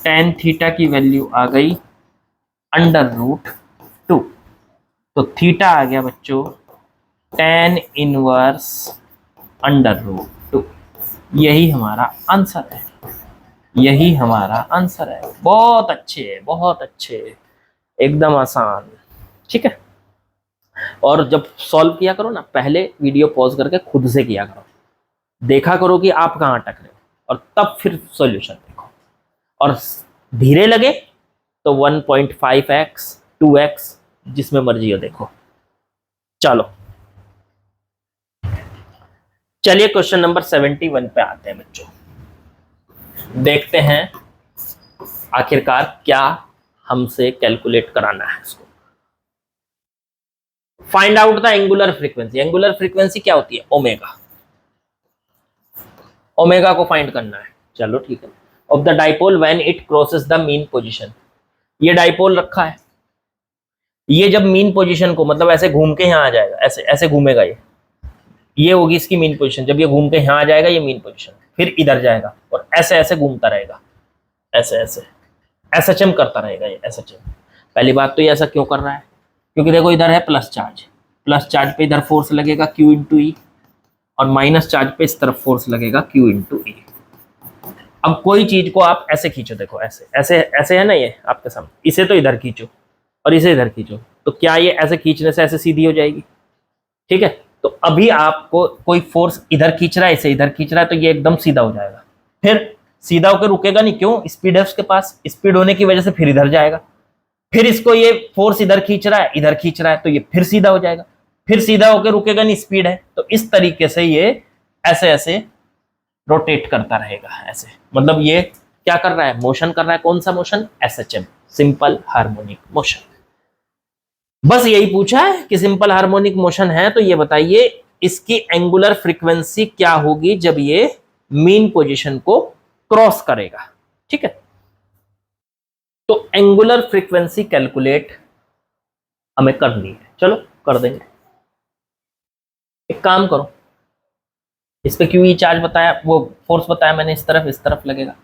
tan थीटा की वैल्यू आ गई √2, तो थीटा आ गया बच्चों tan इनवर्स √2। यही हमारा आंसर है, यही हमारा आंसर है। बहुत अच्छे, बहुत अच्छे, एकदम आसान। ठीक है, और जब सॉल्व किया करो ना, पहले वीडियो पॉज करके खुद से किया करो, देखा करो कि आप कहाँ अटक रहे हो, और तब फिर सॉल्यूशन देखो। और धीरे लगे तो 1.5x 2x जिसमें मर्जी हो देखो। चलो चलिए क्वेश्चन नंबर 71 पे आते हैं बच्चों। देखते हैं आखिरकार क्या हमसे कैलकुलेट कराना है इसको। Find out the angular frequency. Angular frequency क्या होती है? ओमेगा। ओमेगा को फाइंड करना है। चलो ठीक है। Of the dipole when it crosses the mean position. ये डाइपोल रखा है, ये जब मीन पोजीशन को, मतलब ऐसे घूम के यहाँ आ जाएगा, ऐसे ऐसे घूमेगा, ये होगी इसकी मीन पोजीशन। जब ये घूम के यहाँ आ जाएगा, ये मीन पोजीशन, फिर इधर जाएगा और ऐसे ऐसे घूमता रहेगा, ऐसे ऐसे एसएचएम करता रहेगा ये एसएचएम। पहली बात तो ये ऐसा क्यों कर रहा है? क्योंकि देखो इधर है प्लस चार्ज, प्लस चार्ज पे इधर फोर्स लगेगा Q इंटू ई, और माइनस चार्ज पे इस तरफ फोर्स लगेगा Q इंटू ई। अब कोई चीज को आप ऐसे खींचो, देखो ऐसे ऐसे ऐसे है ना ये आपके सामने, इसे तो इधर खींचो और इसे इधर खींचो, तो क्या ये ऐसे खींचने से ऐसे सीधी हो जाएगी? ठीक है, तो अभी आपको कोई फोर्स इधर खींच रहा है, इसे इधर खींच रहा है, तो ये एकदम सीधा हो जाएगा। फिर सीधा होकर रुकेगा नहीं, क्यों? स्पीड है उसके पास, स्पीड होने की वजह से फिर इधर जाएगा। फिर इसको ये फोर्स इधर खींच रहा है, इधर खींच रहा है, तो ये फिर सीधा हो जाएगा, फिर सीधा होकर रुकेगा नहीं, स्पीड है। तो इस तरीके से ये ऐसे ऐसे रोटेट करता रहेगा ऐसे, मतलब ये क्या कर रहा है, मोशन कर रहा है। कौन सा motion, SHM, simple harmonic motion. बस यही पूछा है कि सिंपल हार्मोनिक मोशन है, तो ये बताइए इसकी एंगुलर फ्रीक्वेंसी क्या होगी जब ये मीन पोजीशन को क्रॉस करेगा। ठीक है, तो एंगुलर फ्रीक्वेंसी कैलकुलेट हमें करनी है, चलो कर देंगे। एक काम करो, इस पे क्यू ई चार्ज बताया, वो फोर्स बताया मैंने, इस तरफ लगेगा।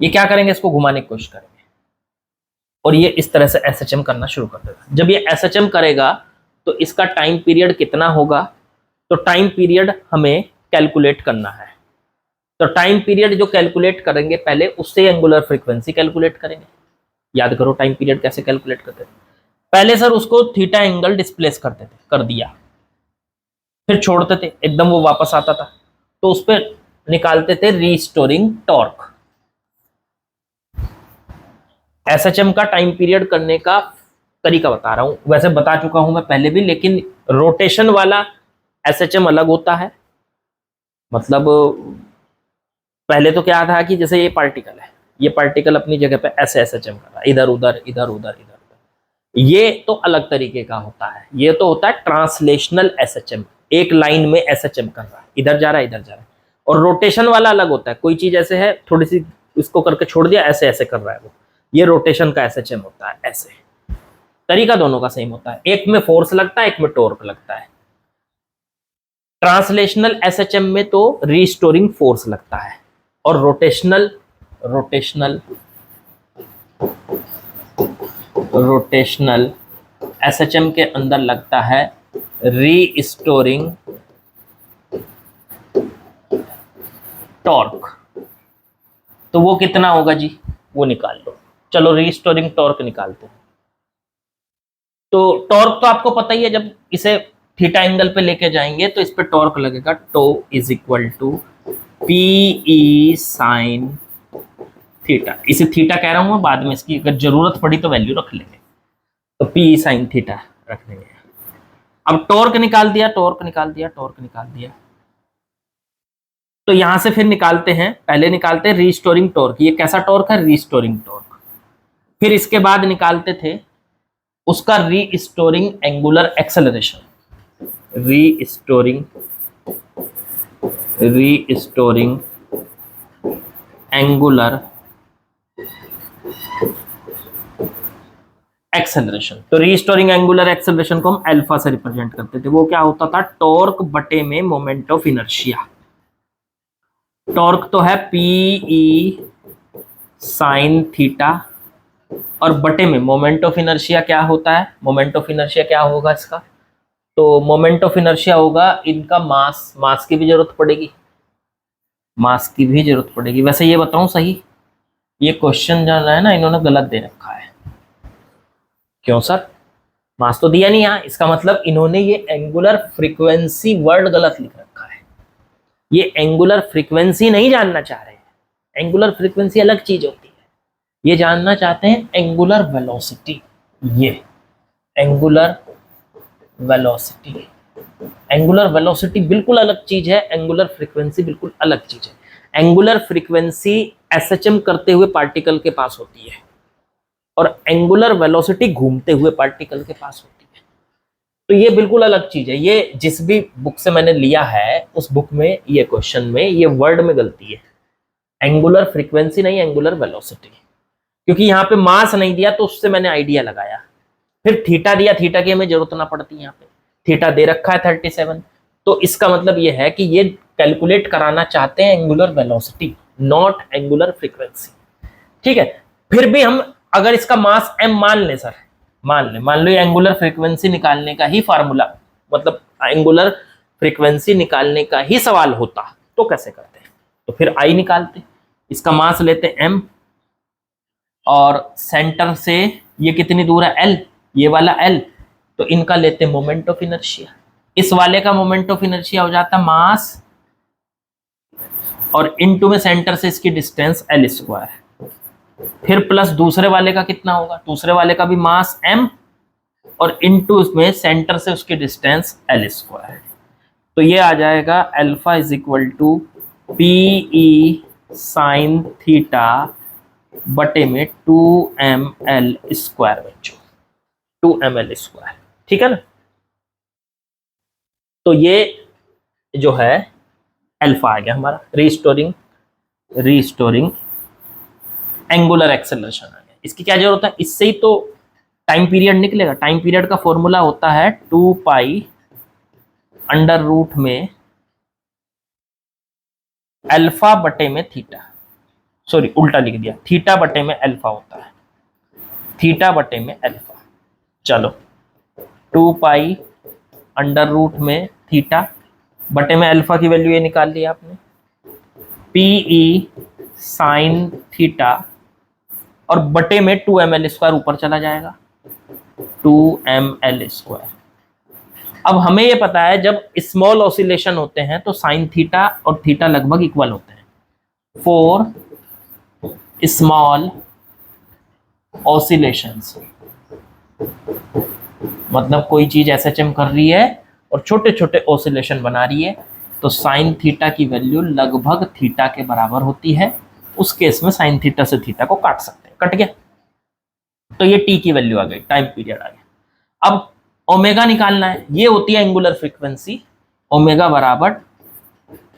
ये क्या करेंगे, इसको घुमाने की कोशिश करेंगे और ये इस तरह से एसएचएम करना शुरू कर देगा। जब ये एसएचएम करेगा तो इसका टाइम पीरियड कितना होगा, तो टाइम पीरियड हमें कैलकुलेट करना है। तो टाइम पीरियड जो कैलकुलेट करेंगे पहले, उससे एंगुलर फ्रीक्वेंसी कैलकुलेट करेंगे। याद करो टाइम पीरियड कैसे कैलकुलेट करते थे। पहले सर उसको थीटा एंगल डिस्प्लेस करते थे, कर दिया, फिर छोड़ते थे, एकदम वो वापस आता था, तो उस पर निकालते थे रीस्टोरिंग टॉर्क। एसएचएम का टाइम पीरियड करने का तरीका बता रहा हूं, वैसे बता चुका हूं मैं पहले भी, लेकिन रोटेशन वाला एसएचएम अलग होता है। मतलब पहले तो क्या था कि जैसे ये पार्टिकल है, ये पार्टिकल अपनी जगह पे ऐसे एसएचएम कर रहा है, इधर उधर इधर उधर इधर उधर, ये तो अलग तरीके का होता है। ये तो होता है ट्रांसलेशनल एसएचएम, एक लाइन में एसएचएम कर रहा है, इधर जा रहा है इधर जा रहा है। और रोटेशन वाला अलग होता है, कोई चीज ऐसे है, थोड़ी सी इसको करके छोड़ दिया, ऐसे ऐसे कर रहा है वो, ये रोटेशन का एसएचएम होता है। ऐसे तरीका दोनों का सेम होता है, एक में फोर्स लगता है, एक में टॉर्क लगता है। ट्रांसलेशनल एसएचएम में तो रीस्टोरिंग फोर्स लगता है, और रोटेशनल एसएचएम के अंदर लगता है रीस्टोरिंग टॉर्क। तो वो कितना होगा जी, वो निकाल लो। चलो रीस्टोरिंग टॉर्क निकालते हैं। तो टॉर्क तो आपको पता ही है, जब इसे थीटा एंगल पे लेके जाएंगे तो इस पे टॉर्क लगेगा, tau is equal to P E sine theta. इसे थीटा कह रहा हूं, बाद में इसकी अगर जरूरत पड़ी तो वैल्यू रख लेंगे, तो पी ई साइन थीटा रख लेंगे। अब टॉर्क निकाल दिया, तो यहां से फिर निकालते हैं, पहले निकालते हैं रीस्टोरिंग टॉर्क। ये कैसा टॉर्क है, रीस्टोरिंग टॉर्क। फिर इसके बाद निकालते थे उसका restoring angular acceleration, restoring angular acceleration. तो रीस्टोरिंग एंगुलर एक्सेलरेशन को हम अल्फा से रिप्रेजेंट करते थे। वो क्या होता था, टॉर्क बटे में मोमेंट ऑफ इनर्शिया। टॉर्क तो है पी ई साइन थीटा, और बटे में मोमेंट ऑफ इनर्शिया क्या होता है, मोमेंट ऑफ इनर्शिया क्या होगा इसका, तो मोमेंट ऑफ इनर्शिया होगा इनका मास की भी जरूरत पड़ेगी, वैसे ये बताऊं सही, ये क्वेश्चन जो है ना इन्होंने गलत दे रखा है। क्यों सर, मास तो दिया नहीं यहाँ, इसका मतलब इन्होंने ये एंगुलर फ्रीक्वेंसी वर्ड गलत लिख रखा है। ये एंगुलर फ्रीक्वेंसी नहीं जानना चाह रहे हैं, एंगुलर फ्रीक्वेंसी अलग चीज होती है, ये जानना चाहते हैं एंगुलर वेलोसिटी। ये एंगुलर वेलोसिटी बिल्कुल अलग चीज है, एंगुलर फ्रीक्वेंसी बिल्कुल अलग चीज है। एंगुलर फ्रीक्वेंसी एसएचएम करते हुए पार्टिकल के पास होती है, और एंगुलर वेलोसिटी घूमते हुए पार्टिकल के पास होती है। तो ये बिल्कुल अलग चीज है। ये जिस भी बुक से मैंने लिया है उस बुक में ये क्वेश्चन में ये वर्ड में गलती है, एंगुलर फ्रीक्वेंसी नहीं, एंगुलर वेलोसिटी। क्योंकि यहाँ पे मास नहीं दिया तो उससे मैंने आइडिया लगाया, फिर थीटा दिया, थीटा की हमें जरूरत ना पड़ती, यहाँ पे थीटा दे रखा है 37। तो इसका मतलब ये है कि ये कैलकुलेट कराना चाहते हैं angular velocity, not angular frequency. ठीक है, फिर भी हम अगर इसका मास m मान ले सर, मान लो ये एंगुलर फ्रीक्वेंसी निकालने का ही फार्मूला, मतलब एंगुलर फ्रीक्वेंसी निकालने का ही सवाल होता तो कैसे करते हैं, तो फिर I निकालते, इसका मास लेते m, और सेंटर से ये कितनी दूर है L, ये वाला L, तो इनका लेते मोमेंट ऑफ इनर्शिया। इस वाले का मोमेंट ऑफ इनर्शिया हो जाता मास, और इनटू में सेंटर से इसकी डिस्टेंस L स्क्वायर, फिर प्लस दूसरे वाले का कितना होगा, दूसरे वाले का भी मास m, और इनटू उसमें सेंटर से उसकी डिस्टेंस L स्क्वायर। तो ये आ जाएगा alpha is equal to P E sine theta बटे में 2ml² बच्चों, 2ml²। ठीक है ना। तो ये जो है अल्फा आ गया हमारा, रीस्टोरिंग एंगुलर एक्सेलरेशन आ गया। इसकी क्या जरूरत है, इससे ही तो टाइम पीरियड निकलेगा। टाइम पीरियड का फॉर्मूला होता है 2π में अल्फा बटे में थीटा, सॉरी उल्टा लिख दिया, थीटा बटे में अल्फा होता है, थीटा बटे में अल्फा। चलो 2π में थीटा बटे में अल्फा की वैल्यू ये निकाल ली आपने, पीई साइन थीटा और बटे में 2ml² ऊपर चला जाएगा, 2ml²। अब हमें ये पता है जब स्मॉल ऑसिलेशन होते हैं तो साइन थीटा और थीटा लगभग इक्वल होते हैं। फॉर स्मॉल ऑसिलेशंस, मतलब कोई चीज एसएचएम कर रही है और छोटे छोटे ऑसिलेशन बना रही है तो साइन थीटा की वैल्यू लगभग थीटा के बराबर होती है। उस केस में साइन थीटा से थीटा को काट सकते हैं, कट गया। तो ये टी की वैल्यू आ गई, टाइम पीरियड आ गया। अब ओमेगा निकालना है, ये होती है एंगुलर फ्रीक्वेंसी। ओमेगा बराबर,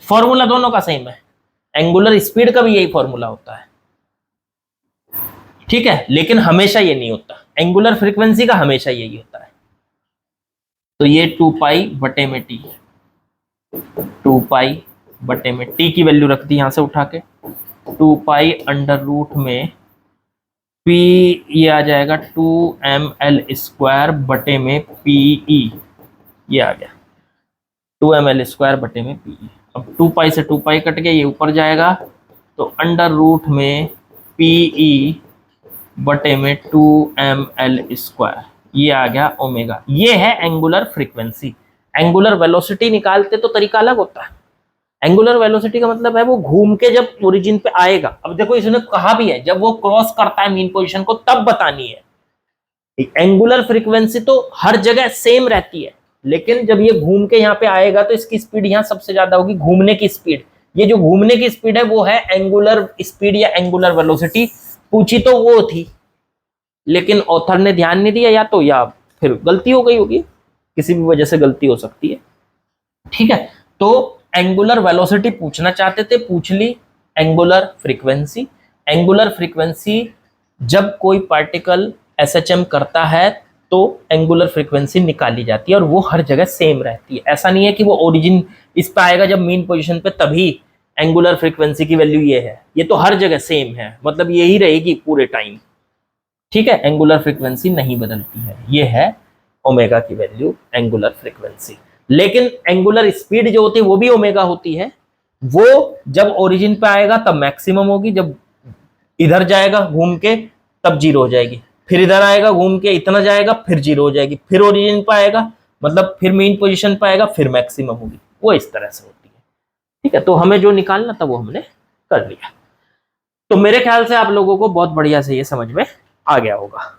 फॉर्मूला दोनों का सेम है, एंगुलर स्पीड का भी यही फॉर्मूला होता है, ठीक है, लेकिन हमेशा ये नहीं होता, एंगुलर फ्रीक्वेंसी का हमेशा यही होता है। तो ये 2π बटे में टी, 2π बटे में टी की वैल्यू रख दी यहां से उठा के, 2π में P ये आ जाएगा 2ml² बटे में PE, ये आ गया 2ml² बटे में PE। अब 2π से 2π कट गया, ये ऊपर जाएगा तो अंडर में PE बटे में 2ml², ये आ गया ओमेगा। ये है एंगुलर फ्रीक्वेंसी। एंगुलर वेलोसिटी निकालते तो तरीका अलग होता है। एंगुलर वेलोसिटी का मतलब है वो घूम के जब ओरिजिन पे आएगा। अब देखो इसने कहा भी है जब वो क्रॉस करता है मीन पोजीशन को तब बतानी है। एंगुलर फ्रीक्वेंसी तो हर जगह सेम रहती है, लेकिन जब ये घूम के यहाँ पे आएगा तो इसकी स्पीड यहाँ सबसे ज्यादा होगी, घूमने की स्पीड। ये जो घूमने की स्पीड है वो है एंगुलर स्पीड या एंगुलर वेलोसिटी। पूछी तो वो थी, लेकिन ऑथर ने ध्यान नहीं दिया, या फिर गलती हो गई होगी, किसी भी वजह से गलती हो सकती है। ठीक है, तो एंगुलर वेलोसिटी पूछना चाहते थे, पूछ ली एंगुलर फ्रीक्वेंसी। एंगुलर फ्रीक्वेंसी जब कोई पार्टिकल एसएचएम करता है तो एंगुलर फ्रीक्वेंसी निकाली जाती है और वो हर जगह सेम रहती है। ऐसा नहीं है कि वो ओरिजिन इस पे आएगा जब मीन पोजीशन पे तभी एंगुलर फ्रीक्वेंसी की वैल्यू ये है, ये तो हर जगह सेम है, मतलब यही रहेगी पूरे टाइम। ठीक है, एंगुलर फ्रीक्वेंसी नहीं बदलती है, ये है ओमेगा की वैल्यू एंगुलर फ्रीक्वेंसी। लेकिन एंगुलर स्पीड जो होती है वो भी ओमेगा होती है। वो जब ओरिजिन पे आएगा तब मैक्सिमम होगी, जब इधर जाएगा घूम के तब जीरो हो जाएगी, फिर इधर आएगा घूम के इतना जाएगा फिर जीरो हो जाएगी, फिर ओरिजिन पे आएगा मतलब फिर मेन पोजीशन पे आएगा फिर मैक्सिमम होगी। वो इस तरह से होती है। ठीक है, तो हमें जो निकालना था वो हमने कर लिया। तो मेरे ख्याल से आप लोगों को बहुत बढ़िया से ये समझ में आ गया होगा।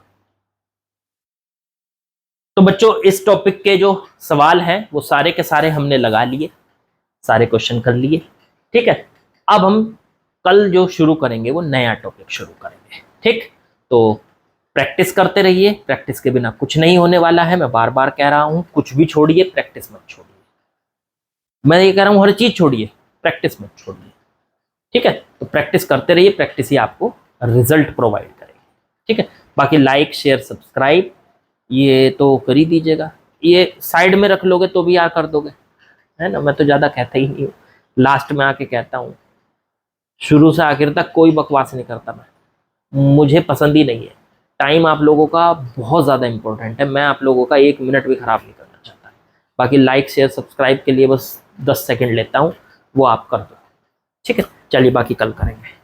तो बच्चों इस टॉपिक के जो सवाल हैं वो सारे के सारे हमने लगा लिए, सारे क्वेश्चन कर लिए। ठीक है, अब हम कल जो शुरू करेंगे वो नया टॉपिक शुरू करेंगे। ठीक, तो प्रैक्टिस करते रहिए, प्रैक्टिस के बिना कुछ नहीं होने वाला है। मैं बार बार कह रहा हूं, कुछ भी छोड़िए, प्रैक्टिस मत छोड़िए। मैं ये कह रहा हूं हर चीज छोड़िए, प्रैक्टिस मत छोड़िए। ठीक है, तो प्रैक्टिस करते रहिए, प्रैक्टिस ही आपको रिजल्ट प्रोवाइड करेगी। ठीक है, बाकी लाइक शेयर सब्सक्राइब ये तो कर ही दीजिएगा, ये साइड में रख लोगे तो भी यार कर दोगे, है ना। मैं तो ज़्यादा कहता ही नहीं हूँ, लास्ट में आके कहता हूँ। शुरू से आखिर तक कोई बकवास नहीं करता मैं, मुझे पसंद ही नहीं है। टाइम आप लोगों का बहुत ज़्यादा इंपॉर्टेंट है, मैं आप लोगों का 1 मिनट भी ख़राब नहीं करना चाहता। बाकी लाइक शेयर सब्सक्राइब के लिए बस 10 सेकेंड लेता हूँ, वो आप कर दो। ठीक है, चलिए बाकी कल करेंगे।